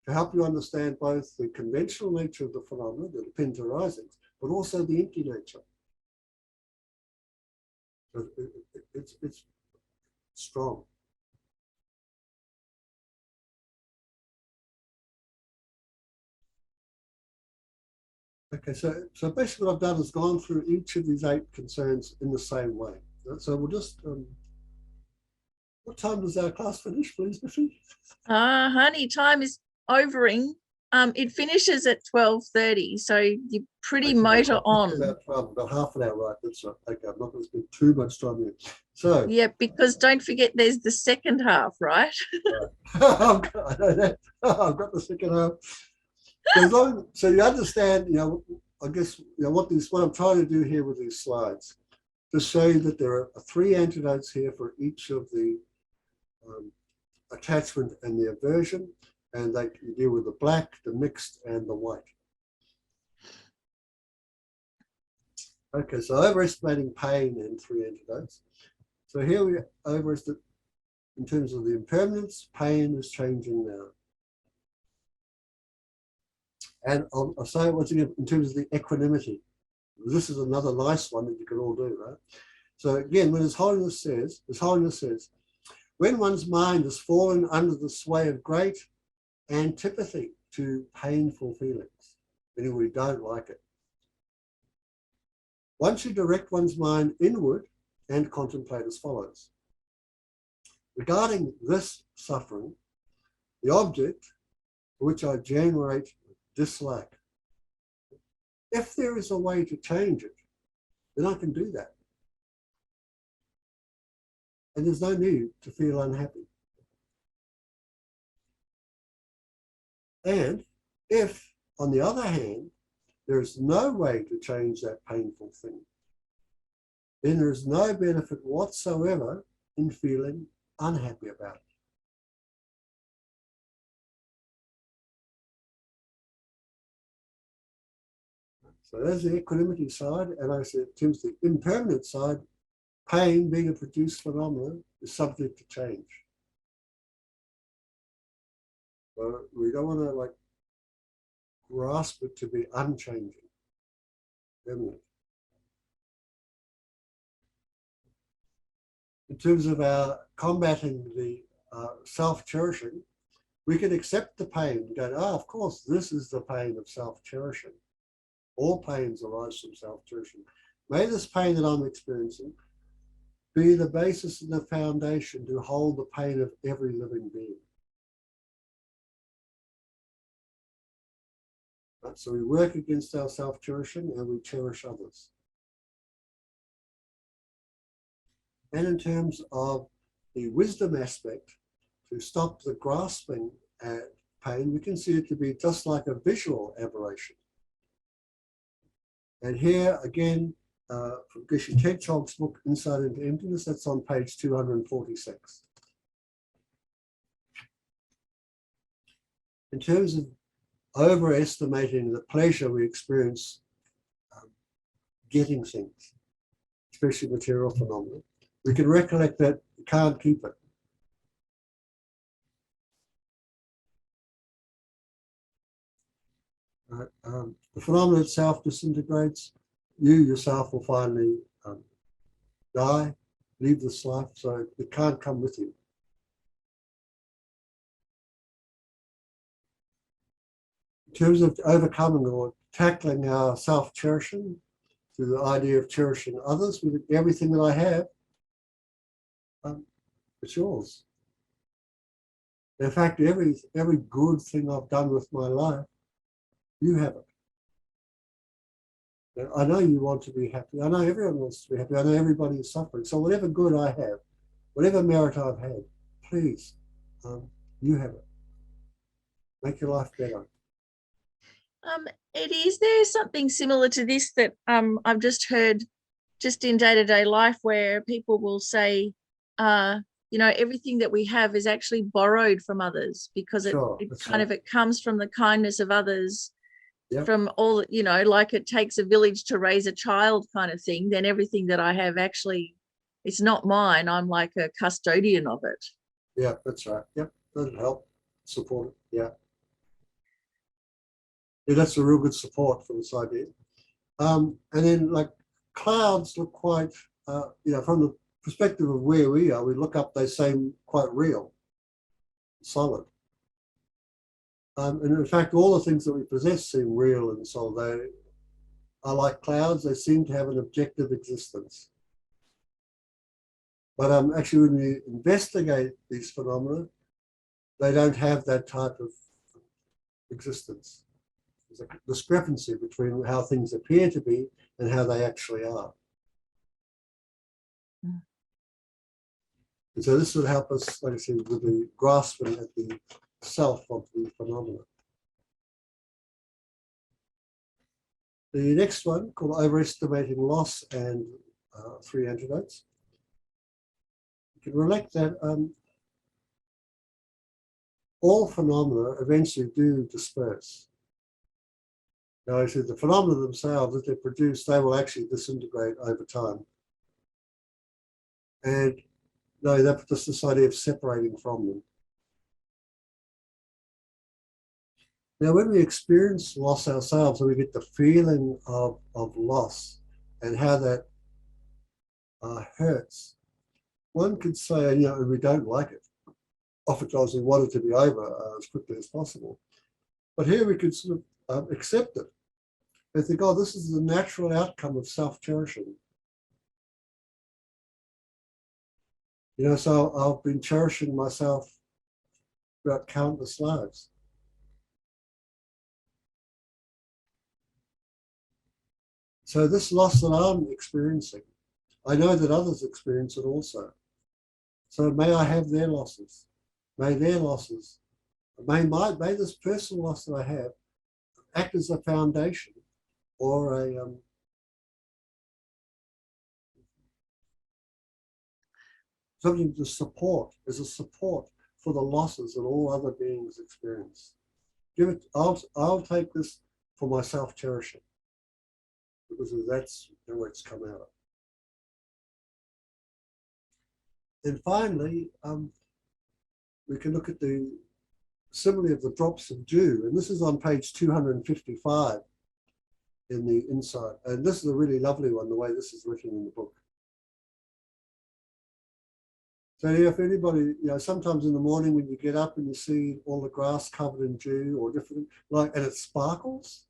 [SPEAKER 1] to help you understand both the conventional nature of the phenomena, the dependent arisings, but also the empty nature. So it's strong. Okay, so basically what I've done is gone through each of these 8 concerns in the same way. So we'll just, what time does our class finish, please, Biffy?
[SPEAKER 2] Honey, time is overing. It finishes at 12:30, so you pretty
[SPEAKER 1] Okay,
[SPEAKER 2] motor
[SPEAKER 1] I'll
[SPEAKER 2] on.
[SPEAKER 1] do about 12, about half an hour, right? That's right. Okay, I'm not going to spend too much time here. So,
[SPEAKER 2] Yeah, because don't forget there's the second half, right?
[SPEAKER 1] I know that. I've got the second half. So you understand, I guess, what I'm trying to do here with these slides, to show you that there are 3 antidotes here for each of the attachment and the aversion, and they you deal with the black, the mixed, and the white. Okay, so overestimating pain and 3 antidotes. So here we overestimate in terms of the impermanence, pain is changing now. And I'll say it once again in terms of the equanimity. This is another nice one that you can all do, right? So again, when His Holiness says, when one's mind has fallen under the sway of great antipathy to painful feelings, meaning we don't like it, one should direct one's mind inward and contemplate as follows. Regarding this suffering, the object for which I generate dislike, if there is a way to change it, then I can do that. And there's no need to feel unhappy. And if, on the other hand, there is no way to change that painful thing, then there is no benefit whatsoever in feeling unhappy about it. So there's the equanimity side, and I said, in terms of the impermanent side, pain being a produced phenomenon is subject to change. So we don't want to grasp it to be unchanging, permanent. In terms of our combating the self-cherishing, we can accept the pain and go, of course, this is the pain of self-cherishing. All pains arise from self-cherishing. May this pain that I'm experiencing be the basis and the foundation to hold the pain of every living being. Right? So we work against our self-cherishing and we cherish others. And in terms of the wisdom aspect, to stop the grasping at pain, we can see it to be just like a visual aberration. And here again, from Geshe Tegchog's book, Insight into Emptiness, that's on page 246. In terms of overestimating the pleasure we experience getting things, especially material phenomena, we can recollect that you can't keep it. The phenomenon itself disintegrates. You yourself will finally die, leave this life, so it can't come with you. In terms of overcoming or tackling our self-cherishing, through the idea of cherishing others, with everything that I have, it's yours. In fact, every good thing I've done with my life, you have it. I know you want to be happy. I know everyone wants to be happy. I know everybody is suffering. So whatever good I have, whatever merit I've had, please, you have it. Make your life better.
[SPEAKER 2] Eddie, is there something similar to this that I've just heard just in day-to-day life where people will say, everything that we have is actually borrowed from others because
[SPEAKER 1] Sure,
[SPEAKER 2] it comes from the kindness of others.
[SPEAKER 1] Yep.
[SPEAKER 2] From all, like it takes a village to raise a child kind of thing, then everything that I have actually, it's not mine. I'm like a custodian of it.
[SPEAKER 1] Yeah, that's right. Yep, doesn't help. Support it. Yeah. Yeah, that's a real good support for this idea. And then clouds look quite, from the perspective of where we are, we look up, they seem quite real, solid. And in fact, all the things that we possess seem real and solid. They are like clouds. They seem to have an objective existence. But actually, when we investigate these phenomena, they don't have that type of existence. There's a discrepancy between how things appear to be and how they actually are.
[SPEAKER 2] Mm.
[SPEAKER 1] And so this would help us, like I said, with the grasping at the self of the phenomena. The next one, called overestimating loss, and 3 antidotes. You can relate that all phenomena eventually do disperse. Now, I said the phenomena themselves that they produce, they will actually disintegrate over time. And no, that's just this idea of separating from them. Now, when we experience loss ourselves, and we get the feeling of loss and how that hurts, one could say, you know, we don't like it. Oftentimes we want it to be over as quickly as possible. But here we could sort of accept it and think, oh, this is the natural outcome of self-cherishing. You know, so I've been cherishing myself throughout countless lives. So this loss that I'm experiencing, I know that others experience it also. So may I have their losses. May their losses, may this personal loss that I have act as a foundation or a something to support, as a support for the losses that all other beings experience. Give it. I'll take this for my self-cherishing, because that's where it's come out of. And finally, we can look at the simile of the drops of dew, and this is on page 255 in the Insight. And this is a really lovely one, the way this is written in the book. So if anybody, you know, sometimes in the morning when you get up and you see all the grass covered in dew or different, like, and it sparkles,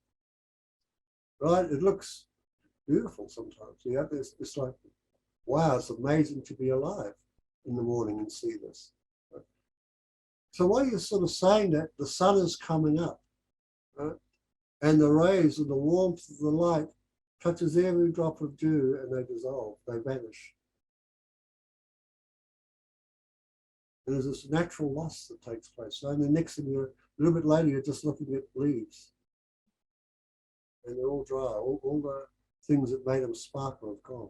[SPEAKER 1] right? It looks beautiful sometimes. Yeah, it's like, wow, it's amazing to be alive in the morning and see this. So while you're sort of saying that, the sun is coming up, right? And the rays and the warmth of the light touches every drop of dew and they dissolve, they vanish. And there's this natural loss that takes place. So, and the next thing, a little bit later, you're just looking at leaves. And they're all dry. All the things that made them sparkle have gone.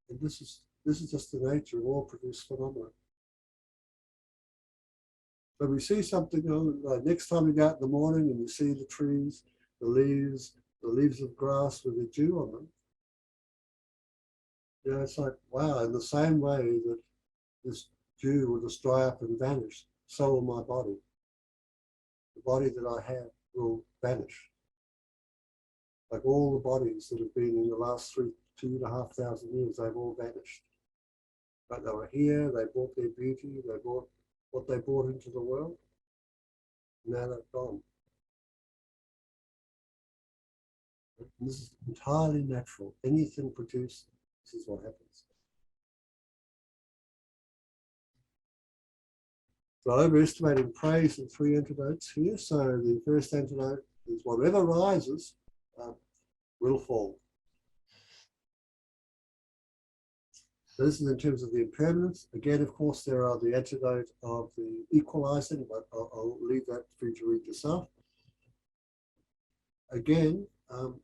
[SPEAKER 1] And this is just the nature of all produced phenomena. So we see something, you know, next time you go out in the morning and you see the trees, the leaves of grass with the dew on them, you know, it's like, wow, in the same way that this dew will just dry up and vanish, so will my body. The body that I have will vanish. Like all the bodies that have been in the last 2,500 years, they've all vanished. But they were here, they brought their beauty, they brought what they brought into the world. Now they're gone. And this is entirely natural. Anything produced, this is what happens. So overestimating praise in 3 antidotes here. So the first antidote is whatever rises will fall. So this is in terms of the impermanence. Again, of course, there are the antidote of the equalizing, but I'll leave that for you to read yourself. Again, you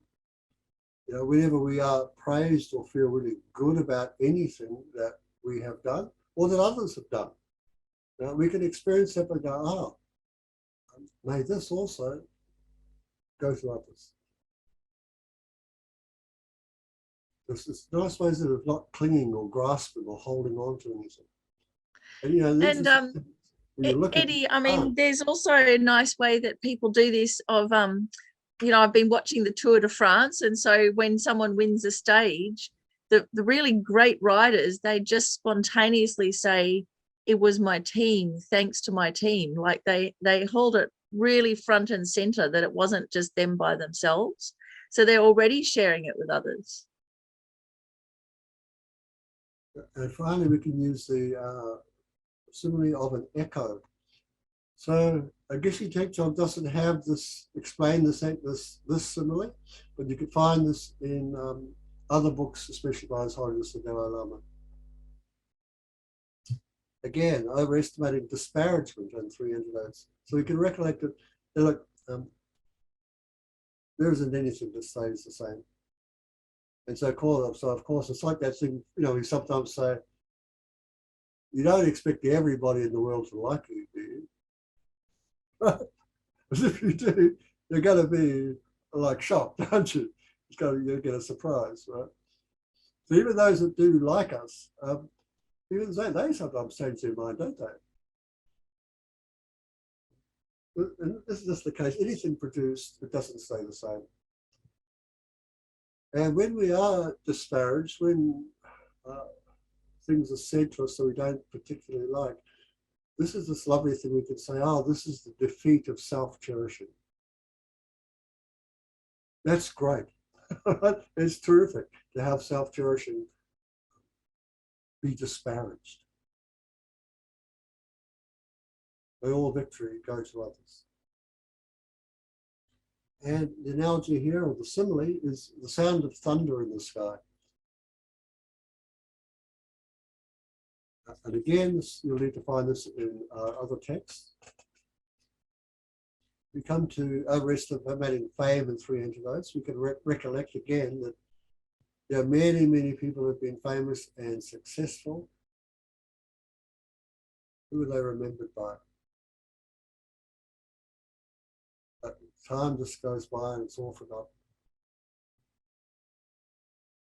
[SPEAKER 1] know, whenever we are praised or feel really good about anything that we have done or that others have done, now we can experience that and go, oh, may this also go to others. There's nice ways of not clinging or grasping or holding on to anything. And you know,
[SPEAKER 2] and Eddie, I mean, there's also a nice way that people do this of, you know, I've been watching the Tour de France, and so when someone wins a stage, the really great riders, they just spontaneously say, it was my team, thanks to my team. Like they hold it really front and center that it wasn't just them by themselves. So they're already sharing it with others.
[SPEAKER 1] And finally, we can use the simile of an echo. So a Geshe Tekchon doesn't have this, explain this simile, but you can find this in other books, especially by His Holiness the Dalai Lama. Again, overestimating disparagement on 300 odes. So we can recollect that, look, there isn't anything that stays the same. And so of course, it's like that thing, we sometimes say, you don't expect everybody in the world to like you, do you? Because if you do, you're going to be like shocked, aren't you? You're going to get a surprise, right? So even those that do like us, even they sometimes change their mind, don't they? And this is just the case. Anything produced, it doesn't stay the same. And when we are disparaged, when things are said to us that we don't particularly like, this is this lovely thing we can say, oh, this is the defeat of self-cherishing. That's great. It's terrific to have self-cherishing be disparaged. May all victory go to others. And the analogy here, or the simile, is the sound of thunder in the sky. And again, you'll need to find this in other texts. We come to overestimating fame in 300 odes. We can recollect again that there are many, many people who have been famous and successful. Who are they remembered by? Time just goes by and it's all forgotten.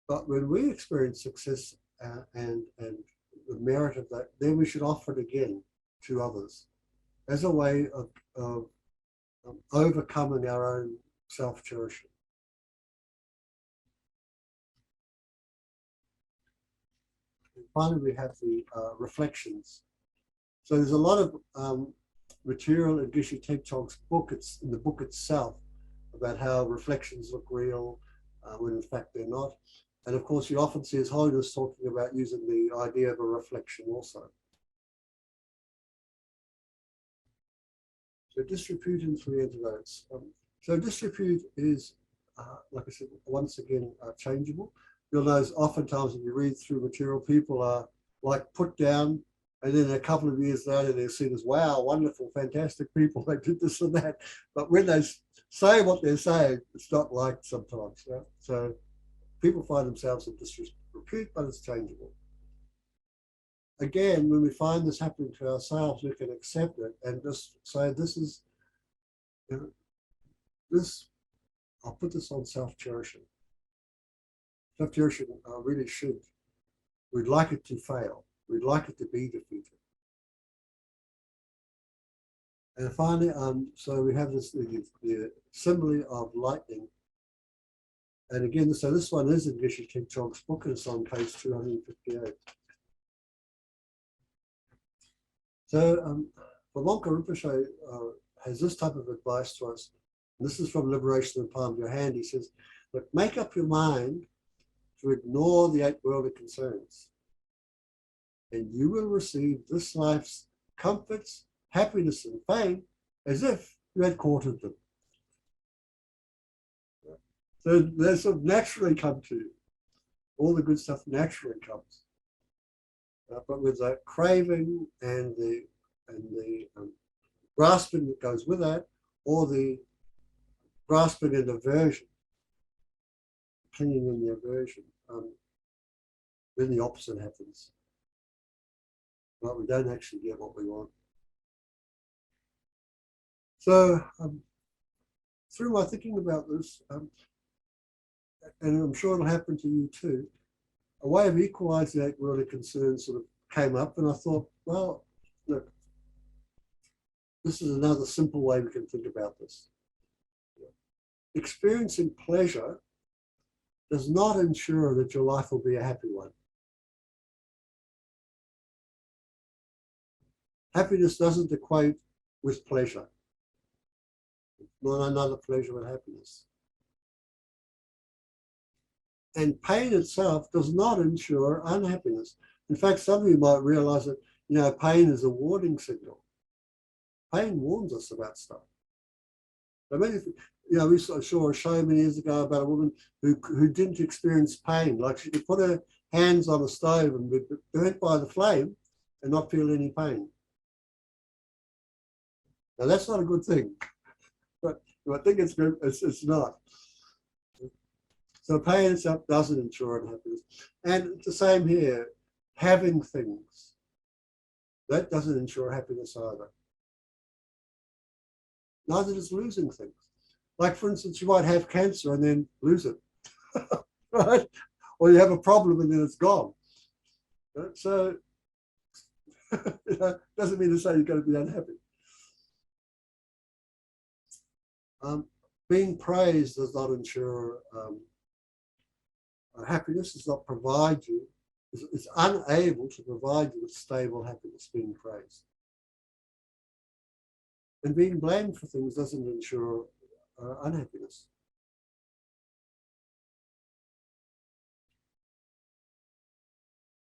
[SPEAKER 1] But when we experience success and the merit of that, then we should offer it again to others as a way of overcoming our own self-cherishing. And finally, we have the reflections. So there's a lot of material in Geshe Tekchog's book. It's in the book itself about how reflections look real when in fact they're not. And of course, you often see His Holiness talking about using the idea of a reflection also. So disrepute in 300 odes. So disrepute is, like I said, once again, changeable. You'll notice oftentimes when you read through material, people are like put down, and then a couple of years later, they're seen as, wow, wonderful, fantastic people, they did this and that. But when they say what they're saying, it's not liked sometimes. Yeah? So people find themselves in disrepute, but it's changeable. Again, when we find this happening to ourselves, we can accept it and just say, this is, I'll put this on self-cherishing. Self-cherishing really should, we'd like it to fail. We'd like it to be defeated. And finally, so we have this, the simile of lightning. And again, so this one is in Geshe Tekchog's book, and it's on page 258. So Pamonka Rinpoche has this type of advice to us. And this is from Liberation in the Palm of Your Hand. He says, look, make up your mind to ignore the 8 worldly concerns, and you will receive this life's comforts, happiness, and fame as if you had courted them. So they sort of naturally come to you. All the good stuff naturally comes. But with that craving and the grasping that goes with that, or the grasping and aversion, clinging in the aversion, then the opposite happens. But we don't actually get what we want. So through my thinking about this, and I'm sure it'll happen to you too, a way of equalizing 8 worldly concerns sort of came up, and I thought, well, look, this is another simple way we can think about this. Experiencing pleasure does not ensure that your life will be a happy one. Happiness doesn't equate with pleasure. Not another pleasure with happiness. And pain itself does not ensure unhappiness. In fact, some of you might realize that, pain is a warning signal. pain warns us about stuff. I mean, we saw a show many years ago about a woman who didn't experience pain. Like she could put her hands on a stove and be burnt by the flame and not feel any pain. Now that's not a good thing, but I think it's good. It's not. So pain itself doesn't ensure unhappiness. And it's the same here. Having things, that doesn't ensure happiness either. Neither does losing things. Like, for instance, you might have cancer and then lose it, right? Or you have a problem and then it's gone. So doesn't mean to say you're going to be unhappy. Being praised does not ensure happiness, does not provide you, it's unable to provide you with stable happiness, being praised. And being blamed for things doesn't ensure unhappiness.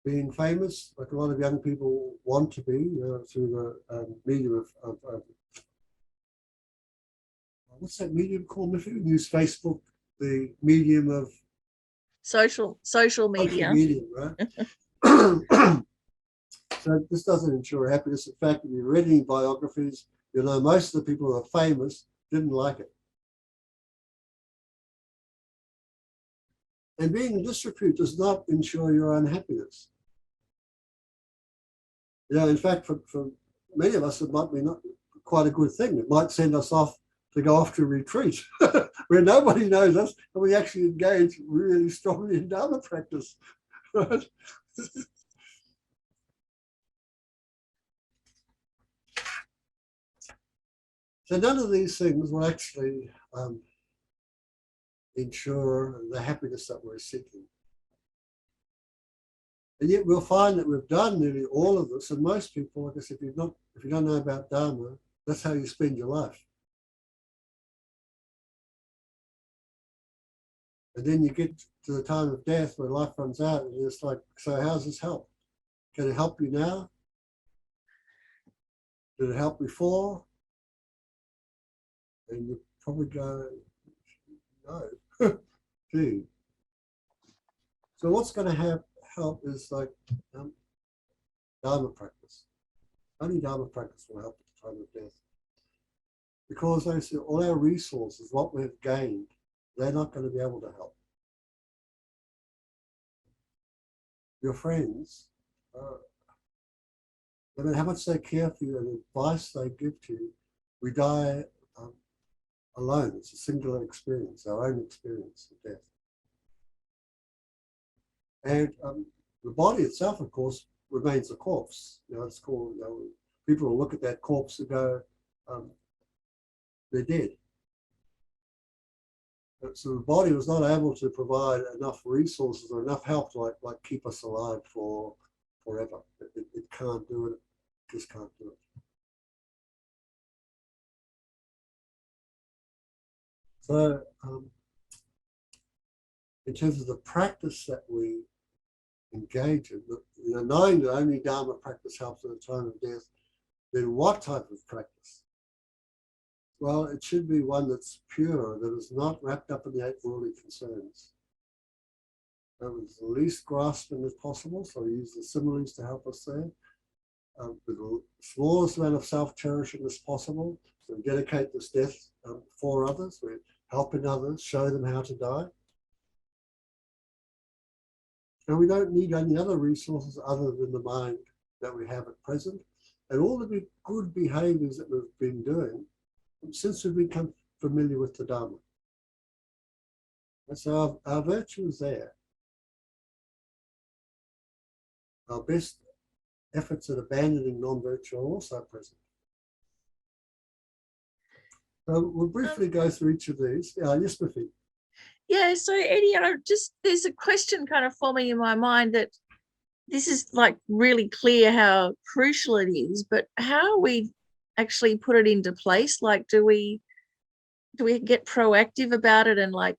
[SPEAKER 1] Being famous, like a lot of young people want to be, through the medium of what's that medium called? If you use Facebook, the medium of
[SPEAKER 2] Social media.
[SPEAKER 1] Medium, right? So this doesn't ensure happiness. In fact, if you read any biographies, you know most of the people who are famous didn't like it. And being in disrepute does not ensure your unhappiness. In fact, for many of us, it might be not quite a good thing. It might send us off to go off to a retreat where nobody knows us and we actually engage really strongly in Dharma practice. Right? So none of these things will actually ensure the happiness that we're seeking. And yet we'll find that we've done nearly all of this, and most people, like I said, if you don't know about Dharma, that's how you spend your life. And then you get to the time of death where life runs out, and it's like, so how's this help? Can it help you now? Did it help before? And you probably go, no. Gee. So what's going to help is like Dharma practice. Only Dharma practice will help at the time of death. Because they say all our resources, what we've gained, they're not going to be able to help. Your friends, no matter how much they care for you and the advice they give to you, we die alone. It's a singular experience, our own experience of death. And the body itself, of course, remains a corpse. It's called, people will look at that corpse and go, they're dead. So the body was not able to provide enough resources or enough help to like keep us alive for forever. It can't do it. It just can't do it. So in terms of the practice that we engage in, knowing that only Dharma practice helps at the time of death, then what type of practice? Well, it should be one that's pure, that is not wrapped up in the eight worldly concerns. That was the least grasping as possible, so we use the similes to help us there. With the smallest amount of self-cherishing as possible, so we dedicate this death for others, we're helping others, show them how to die. And we don't need any other resources other than the mind that we have at present. And all the good behaviors that we've been doing since we've become familiar with the Dharma. And so our virtue is there. Our best efforts at abandoning non-virtue are also present. So we'll briefly go through each of these. Yes, Biffy.
[SPEAKER 2] Yeah, so Eddie, there's a question kind of forming in my mind that this is like really clear how crucial it is, but how we actually put it into place? Like, do we get proactive about it and like,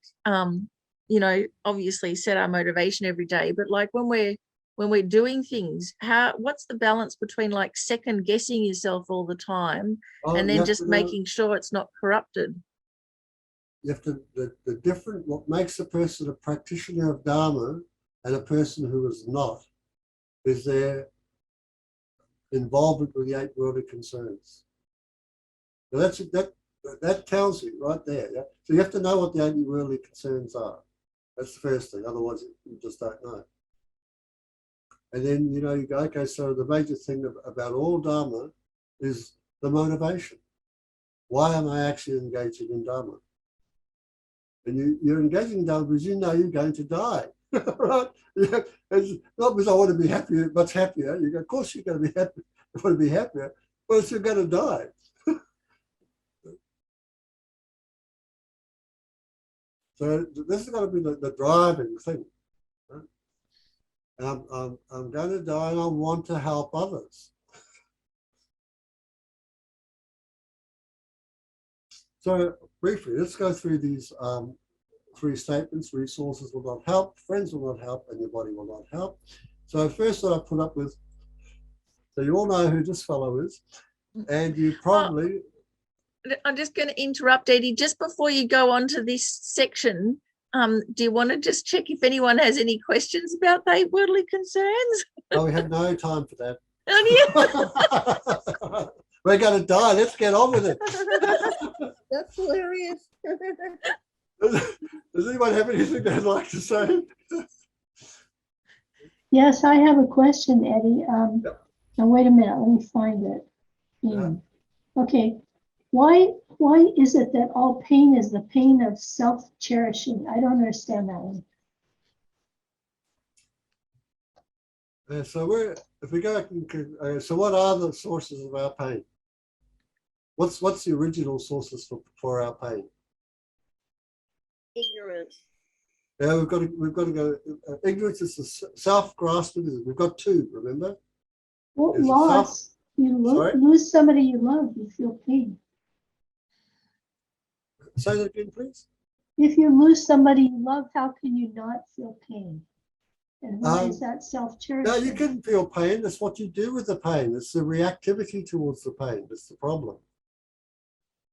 [SPEAKER 2] obviously set our motivation every day, but like when we're when we're doing things, what's the balance between like second guessing yourself all the time and then just making sure it's not corrupted?
[SPEAKER 1] You have to, what makes a person a practitioner of Dharma and a person who is not is their involvement with the 8 worldly concerns. Now that tells you right there. Yeah? So you have to know what the 8 worldly concerns are. That's the first thing. Otherwise, you just don't know. And then, you go, okay, so the major thing about all Dharma is the motivation. Why am I actually engaging in Dharma? And you're engaging in Dharma because you know you're going to die, right? Yeah. It's not because I want to be happier, much happier. You go, of course you're going to be happy. You want to be happier, but you're going to die. So this is going to be the driving thing. Right? I'm going to die and I want to help others. So briefly, let's go through these 3 statements. Resources will not help, friends will not help, and your body will not help. So first what I put up with, so you all know who this fellow is, and you probably...
[SPEAKER 2] I'm just going to interrupt, Eddie, just before you go on to this section. Do you want to just check if anyone has any questions about the 8 worldly concerns?
[SPEAKER 1] Oh, we have no time for that.
[SPEAKER 2] Oh, yeah.
[SPEAKER 1] We're going to die. Let's get on with it.
[SPEAKER 3] That's hilarious.
[SPEAKER 1] Does anyone have anything they'd like to say?
[SPEAKER 4] Yes, I have a question, Eddie. Now wait a minute, let me find it.
[SPEAKER 1] Yeah.
[SPEAKER 4] Okay, why is it that all pain is the pain of self-cherishing? I don't understand that one.
[SPEAKER 1] So if we go, so what are the sources of our pain? What's the original sources for our pain?
[SPEAKER 3] Ignorance.
[SPEAKER 1] Yeah, we've got to go. Ignorance is the self-grasping. We've got 2. Remember?
[SPEAKER 4] Well, loss. You lose somebody you love, you feel pain.
[SPEAKER 1] Say that again, please.
[SPEAKER 4] If you lose somebody you love, how can you not feel pain? And why is that self-cherishing?
[SPEAKER 1] No, you can feel pain. That's what you do with the pain. It's the reactivity towards the pain. That's the problem.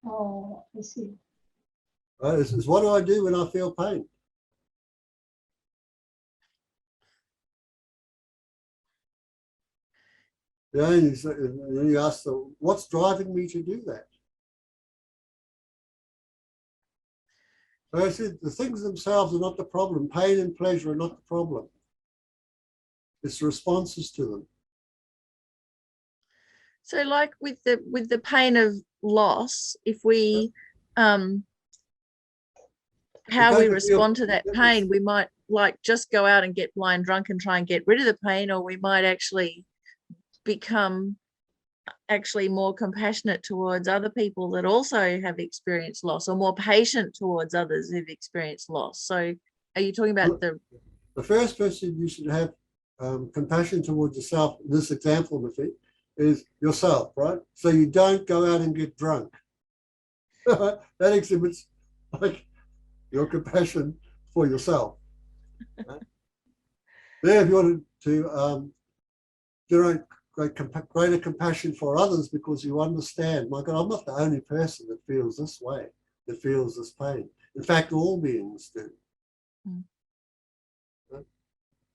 [SPEAKER 4] Oh, I see.
[SPEAKER 1] It's what do I do when I feel pain? Yeah, you ask what's driving me to do that? So I said the things themselves are not the problem. Pain and pleasure are not the problem. It's the responses to them.
[SPEAKER 2] So like with the pain of loss, if we how we respond to that pain, we might like just go out and get blind drunk and try and get rid of the pain, or we might actually become more compassionate towards other people that also have experienced loss, or more patient towards others who've experienced loss. So are you talking about
[SPEAKER 1] the first person you should have compassion towards yourself, in this example, Miffy, is yourself, right? So you don't go out and get drunk. That exhibits like your compassion for yourself. Right? There, if you wanted to generate greater compassion for others, because you understand, my God, I'm not the only person that feels this way, that feels this pain. In fact, all beings do.
[SPEAKER 2] Mm.
[SPEAKER 1] Right?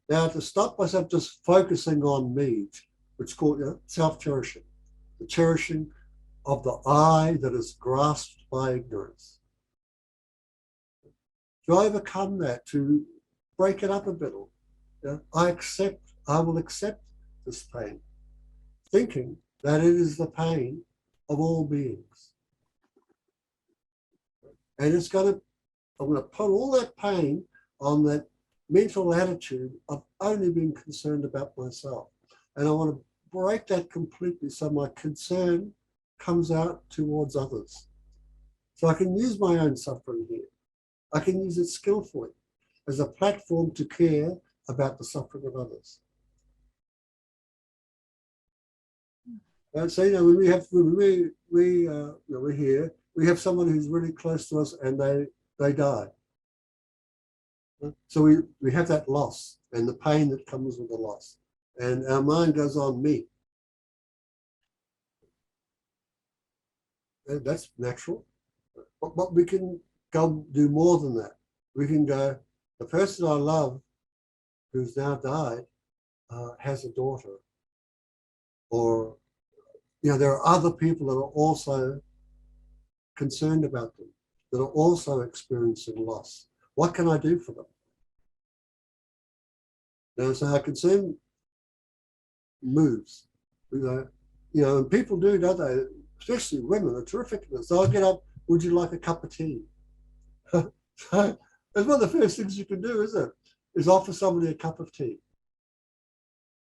[SPEAKER 1] Now, to stop myself just focusing on me, which is called self-cherishing, the cherishing of the I that is grasped by ignorance. To overcome that, to break it up a bit, I will accept this pain, thinking that it is the pain of all beings. And I'm going to put all that pain on that mental attitude of only being concerned about myself. And I want to break that completely so my concern comes out towards others. So I can use my own suffering here. I can use it skillfully as a platform to care about the suffering of others. And so, when we're here, we have someone who's really close to us and they die. So we have that loss and the pain that comes with the loss. and our mind goes on me. And that's natural. But we can go do more than that. We can go, the person I love who's now died has a daughter. Or, there are other people that are also concerned about them, that are also experiencing loss. What can I do for them? So our concern moves. And people do, don't they? Especially women are terrific at this. They'll get up, would you like a cup of tea? So that's one of the first things you can do, isn't it? Is offer somebody a cup of tea.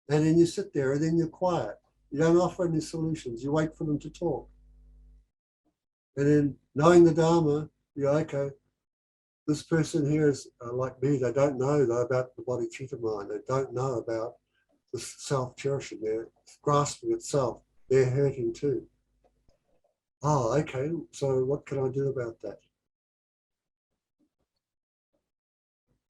[SPEAKER 1] And then you sit there and then you're quiet. You don't offer any solutions. You wait for them to talk. And then knowing the Dharma, you're okay. This person here is like me. They don't know though about the bodhicitta mind. They don't know about the self-cherishing. They're grasping itself. They're hurting too. Oh, okay. So what can I do about that?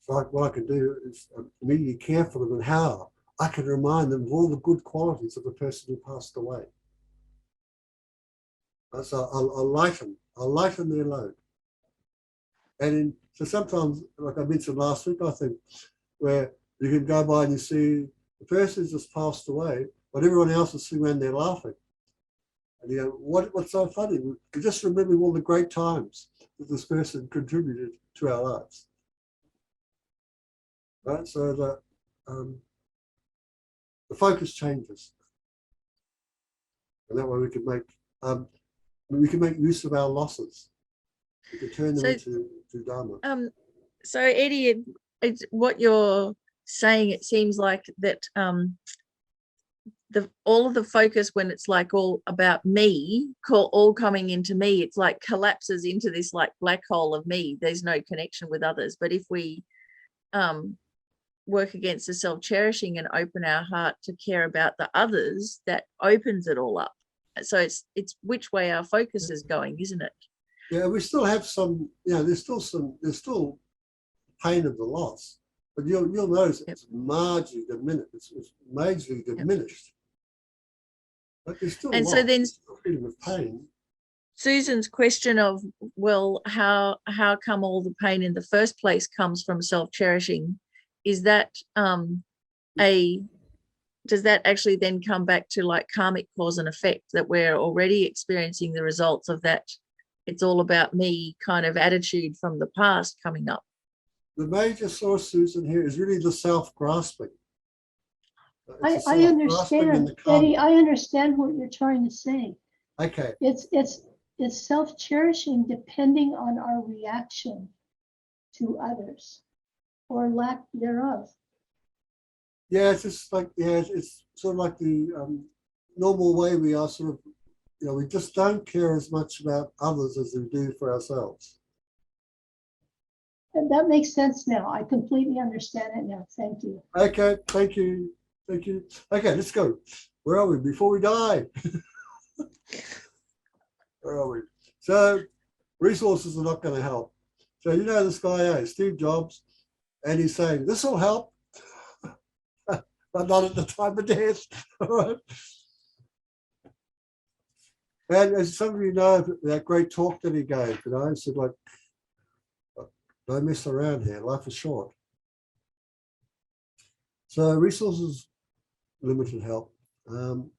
[SPEAKER 1] So what I can do is immediately care for them and how I can remind them of all the good qualities of the person who passed away. So I'll lighten their load. And so sometimes, like I mentioned last week, I think, where you can go by and you see the person's just passed away, but everyone else is sitting around there laughing. And you go, what's so funny? We just remember all the great times that this person contributed to our lives. Right? So the focus changes. And that way we can make use of our losses. We can turn them into Dharma.
[SPEAKER 2] So Eddie, it's what you're saying, it seems like that all of the focus, when it's like all about me, all coming into me, it's like collapses into this like black hole of me. There's no connection with others. But if we work against the self-cherishing and open our heart to care about the others, that opens it all up. So it's which way our focus is going, isn't it?
[SPEAKER 1] Yeah, we still have some, there's still pain of the loss, but you'll notice it's marginally diminished. It's majorly diminished. But there's still
[SPEAKER 2] and
[SPEAKER 1] loss.
[SPEAKER 2] So then
[SPEAKER 1] There's still feeling of pain.
[SPEAKER 2] Susan's question of, well, how come all the pain in the first place comes from self-cherishing? Is that does that actually then come back to like karmic cause and effect, that we're already experiencing the results of that? It's all about me kind of attitude from the past coming up.
[SPEAKER 1] The major source, Susan, here is really the self-grasping.
[SPEAKER 4] I understand, Eddie, I understand what you're trying to say.
[SPEAKER 1] Okay.
[SPEAKER 4] It's self-cherishing depending on our reaction to others or lack thereof.
[SPEAKER 1] Yeah, it's just like, it's sort of like the normal way we are sort of, we just don't care as much about others as we do for ourselves.
[SPEAKER 4] And that makes sense now. I completely understand it now. Thank you.
[SPEAKER 1] Okay, thank you. Thank you. Okay, let's go. Where are we? Before we die. Where are we? So resources are not going to help. So this guy, Steve Jobs, and he's saying, this will help, but not at the time of death. All right. And as some of you know, that great talk that he gave, he said, like, don't mess around here. Life is short. So resources, limited help, and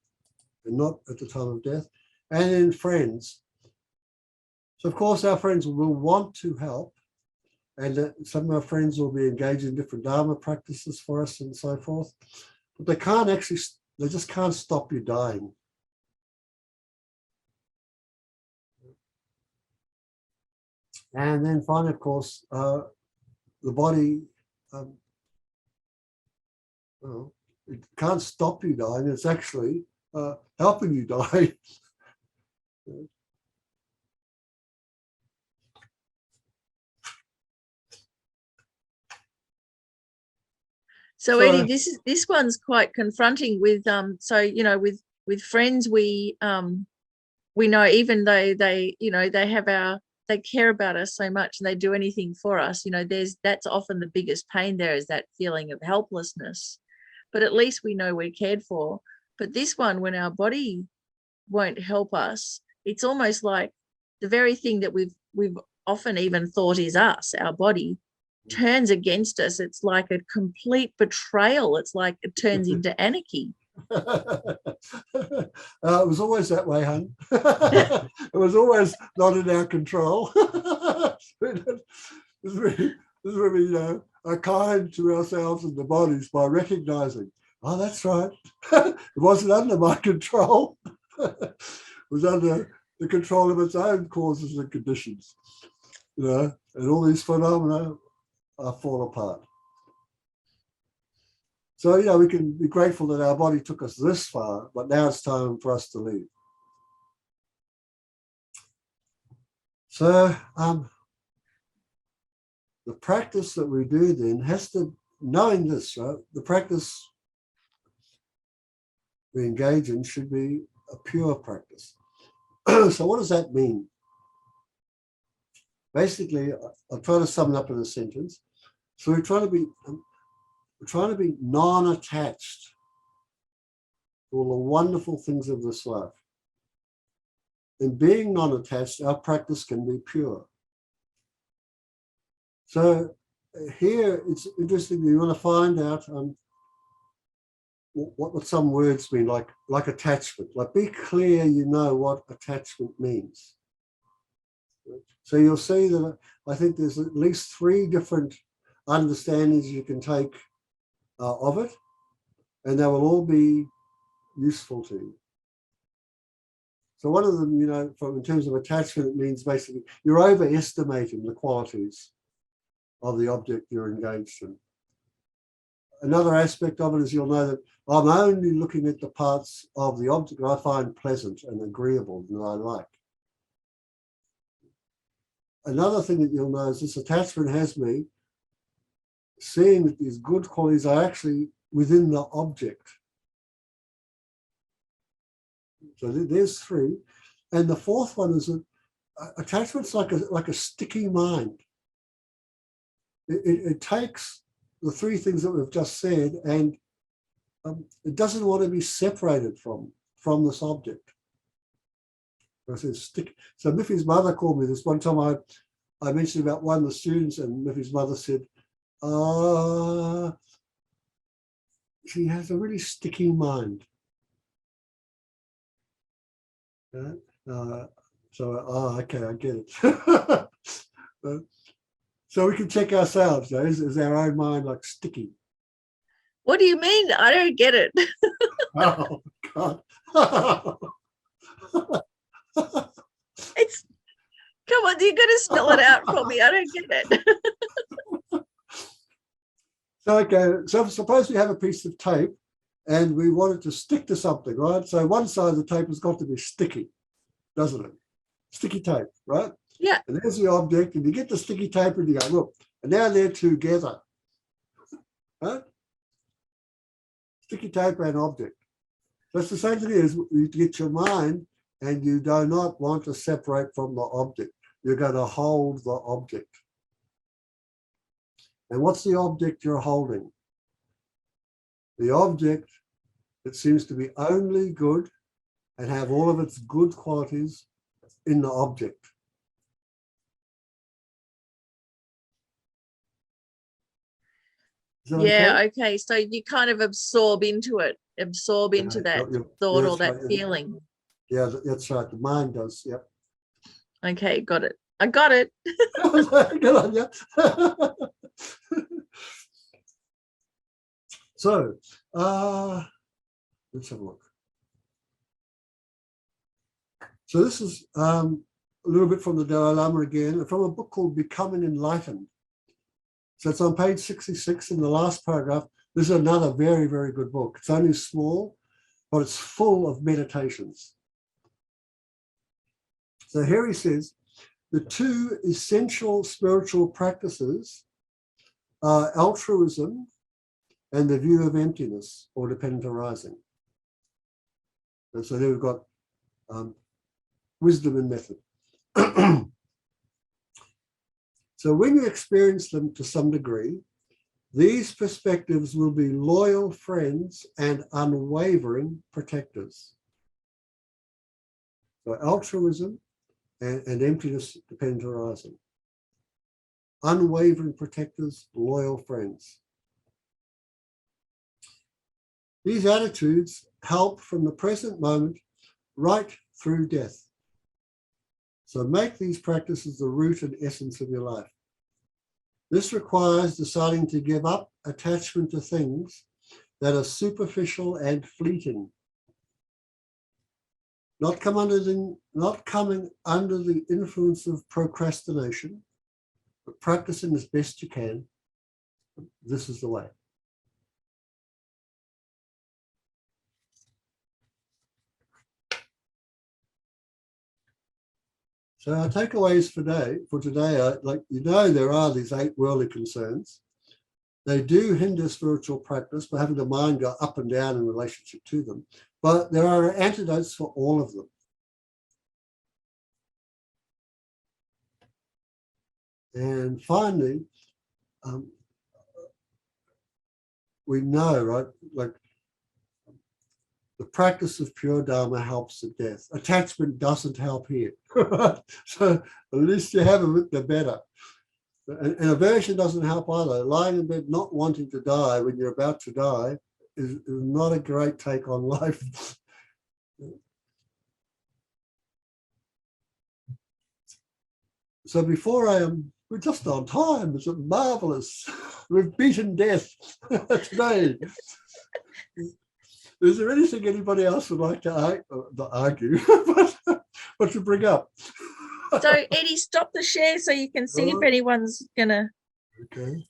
[SPEAKER 1] not at the time of death. And then friends. So of course, our friends will want to help, and some of our friends will be engaged in different Dharma practices for us and so forth. But they just can't stop you dying. And then finally, of course, the body, it can't stop you dying. It's actually helping you die.
[SPEAKER 2] So Eddie, this one's quite confronting with with friends we know, even though they care about us so much and they do anything for us, that's often the biggest pain there, is that feeling of helplessness. but at least we know we're cared for. But this one, when our body won't help us, it's almost like the very thing that we've often even thought is us, our body, turns against us. It's like a complete betrayal. It's like it turns into anarchy.
[SPEAKER 1] It was always that way, hon. It was always not in our control. This is where we, are kind to ourselves and the bodies by recognizing, oh, that's right. It wasn't under my control. It was under the control of its own causes and conditions, and all these phenomena fall apart. So, we can be grateful that our body took us this far, but now it's time for us to leave. So, the practice that we do then has to, knowing this, right, the practice we engage in should be a pure practice. So what does that mean? Basically, I'll try to sum it up in a sentence. So we're trying to be non-attached to all the wonderful things of this life. In being non-attached, our practice can be pure. So here it's interesting. You want to find out what some words mean, like attachment. Like, be clear, what attachment means. So you'll see that I think there's at least 3 different understandings you can take of it, and they will all be useful to you. So one of them, in terms of attachment, it means basically you're overestimating the qualities of the object you're engaged in. Another aspect of it is you'll know that I'm only looking at the parts of the object that I find pleasant and agreeable and that I like. Another thing that you'll know is this attachment has me seeing that these good qualities are actually within the object. So there's 3. And the 4th one is that attachment's like a sticky mind. It takes the 3 things that we've just said, and it doesn't want to be separated from this object. I said stick. So Miffy's mother called me this one time. I mentioned about one of the students, and Miffy's mother said, she has a really sticky mind. Okay, I get it. So we can check ourselves. Is our own mind like sticky?
[SPEAKER 2] What do you mean? I don't get it.
[SPEAKER 1] Oh, God.
[SPEAKER 2] It's, come on, you're going to spell it out for me. I don't get it.
[SPEAKER 1] So suppose we have a piece of tape and we want it to stick to something, right? So one side of the tape has got to be sticky, doesn't it? Sticky tape, right?
[SPEAKER 2] Yeah.
[SPEAKER 1] And there's the object, and you get the sticky tape and you go, look, and now they're together, right? Sticky tape and object. That's the same thing as you get your mind, and you do not want to separate from the object. You're going to hold the object. And what's the object you're holding? The object that seems to be only good and have all of its good qualities in the object.
[SPEAKER 2] Yeah, okay. So you kind of absorb into it, that thought or that feeling.
[SPEAKER 1] Yeah, that's right. The mind does. Yep.
[SPEAKER 2] Okay, got it. I got it.
[SPEAKER 1] Good on you. So, let's have a look. So this is a little bit from the Dalai Lama again, from a book called Becoming Enlightened. So it's on page 66 in the last paragraph. This is another very, very good book. It's only small, but it's full of meditations. So here he says, the 2 essential spiritual practices are altruism and the view of emptiness or dependent arising. And so there we've got wisdom and method. So when you experience them to some degree, These perspectives will be loyal friends and unwavering protectors. So altruism and emptiness dependent horizon. Unwavering protectors, loyal friends. These attitudes help from the present moment right through death. So make these practices the root and essence of your life. This requires deciding to give up attachment to things that are superficial and fleeting. Not coming under the influence of procrastination, but practicing as best you can. This is the way. So our takeaways for today are, like, there are these 8 worldly concerns. They do hinder spiritual practice by having the mind go up and down in relationship to them. But there are antidotes for all of them. And finally, we know, right, like the practice of pure Dharma helps at death. Attachment doesn't help here. So the least you have of it, the better. And aversion doesn't help either. Lying in bed not wanting to die when you're about to die is not a great take on life. So before we're just on time. It's marvelous. We've beaten death today. Is there anything anybody else would like to argue, but to bring up?
[SPEAKER 2] So Eddie, stop the share so you can see if anyone's gonna.
[SPEAKER 1] Okay.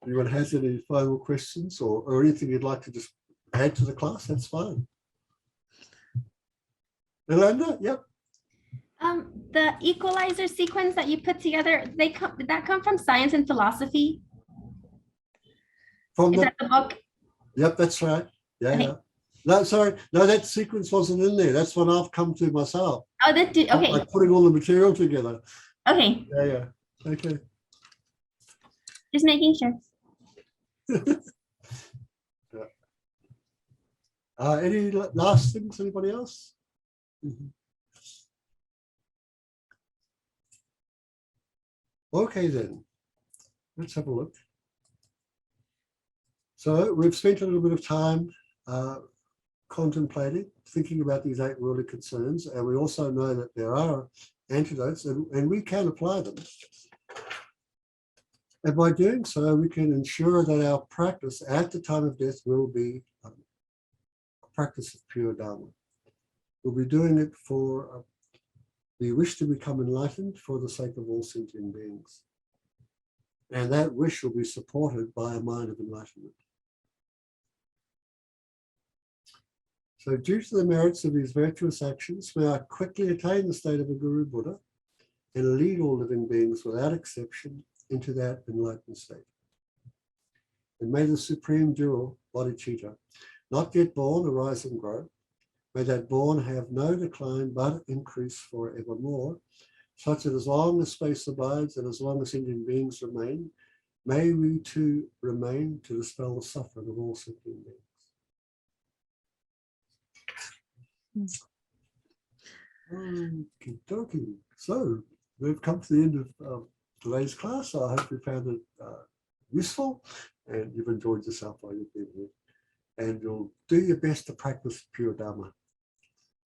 [SPEAKER 1] Anyone has any final questions or anything you'd like to just add to the class? That's fine. Yolanda, yep.
[SPEAKER 5] The equalizer sequence that you put together, did that come from science and philosophy?
[SPEAKER 1] Is
[SPEAKER 5] that the book?
[SPEAKER 1] Yep, that's right. Yeah,
[SPEAKER 5] Okay.
[SPEAKER 1] yeah. No, sorry. No, that sequence wasn't in there. That's what I've come to myself.
[SPEAKER 5] Oh, that did. Okay.
[SPEAKER 1] Like putting all the material together.
[SPEAKER 5] Okay.
[SPEAKER 1] Yeah, yeah. Okay.
[SPEAKER 5] Just making sure.
[SPEAKER 1] Yeah. Any last things? Anybody else? Okay, then. Let's have a look. So we've spent a little bit of time contemplating, thinking about these 8 worldly concerns, and we also know that there are antidotes, and we can apply them. And by doing so, we can ensure that our practice at the time of death will be a practice of pure Dharma. We'll be doing it for the wish to become enlightened for the sake of all sentient beings. And that wish will be supported by a mind of enlightenment. So due to the merits of these virtuous actions, may I quickly attain the state of a Guru Buddha and lead all living beings without exception into that enlightened state. And may the supreme jewel, bodhicitta, not yet born, arise and grow. May that born have no decline but increase forevermore, such that as long as space abides and as long as sentient beings remain, may we too remain to dispel the suffering of all sentient beings. Okie-dokie. So we've come to the end of today's class. I hope you found it useful and you've enjoyed yourself while you've been here. And you'll do your best to practice pure Dharma.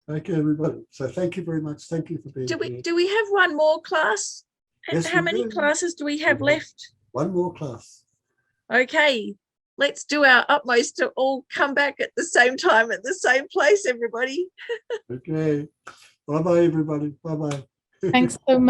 [SPEAKER 1] Okay, everybody. So thank you very much. Thank you for being here.
[SPEAKER 2] Do we have one more class?
[SPEAKER 1] Yes,
[SPEAKER 2] How
[SPEAKER 1] we
[SPEAKER 2] many
[SPEAKER 1] do.
[SPEAKER 2] classes do we have left?
[SPEAKER 1] One more class.
[SPEAKER 2] Okay, let's do our utmost to all come back at the same time at the same place, everybody.
[SPEAKER 1] Okay. Bye-bye, everybody. Bye-bye.
[SPEAKER 6] Thanks so much.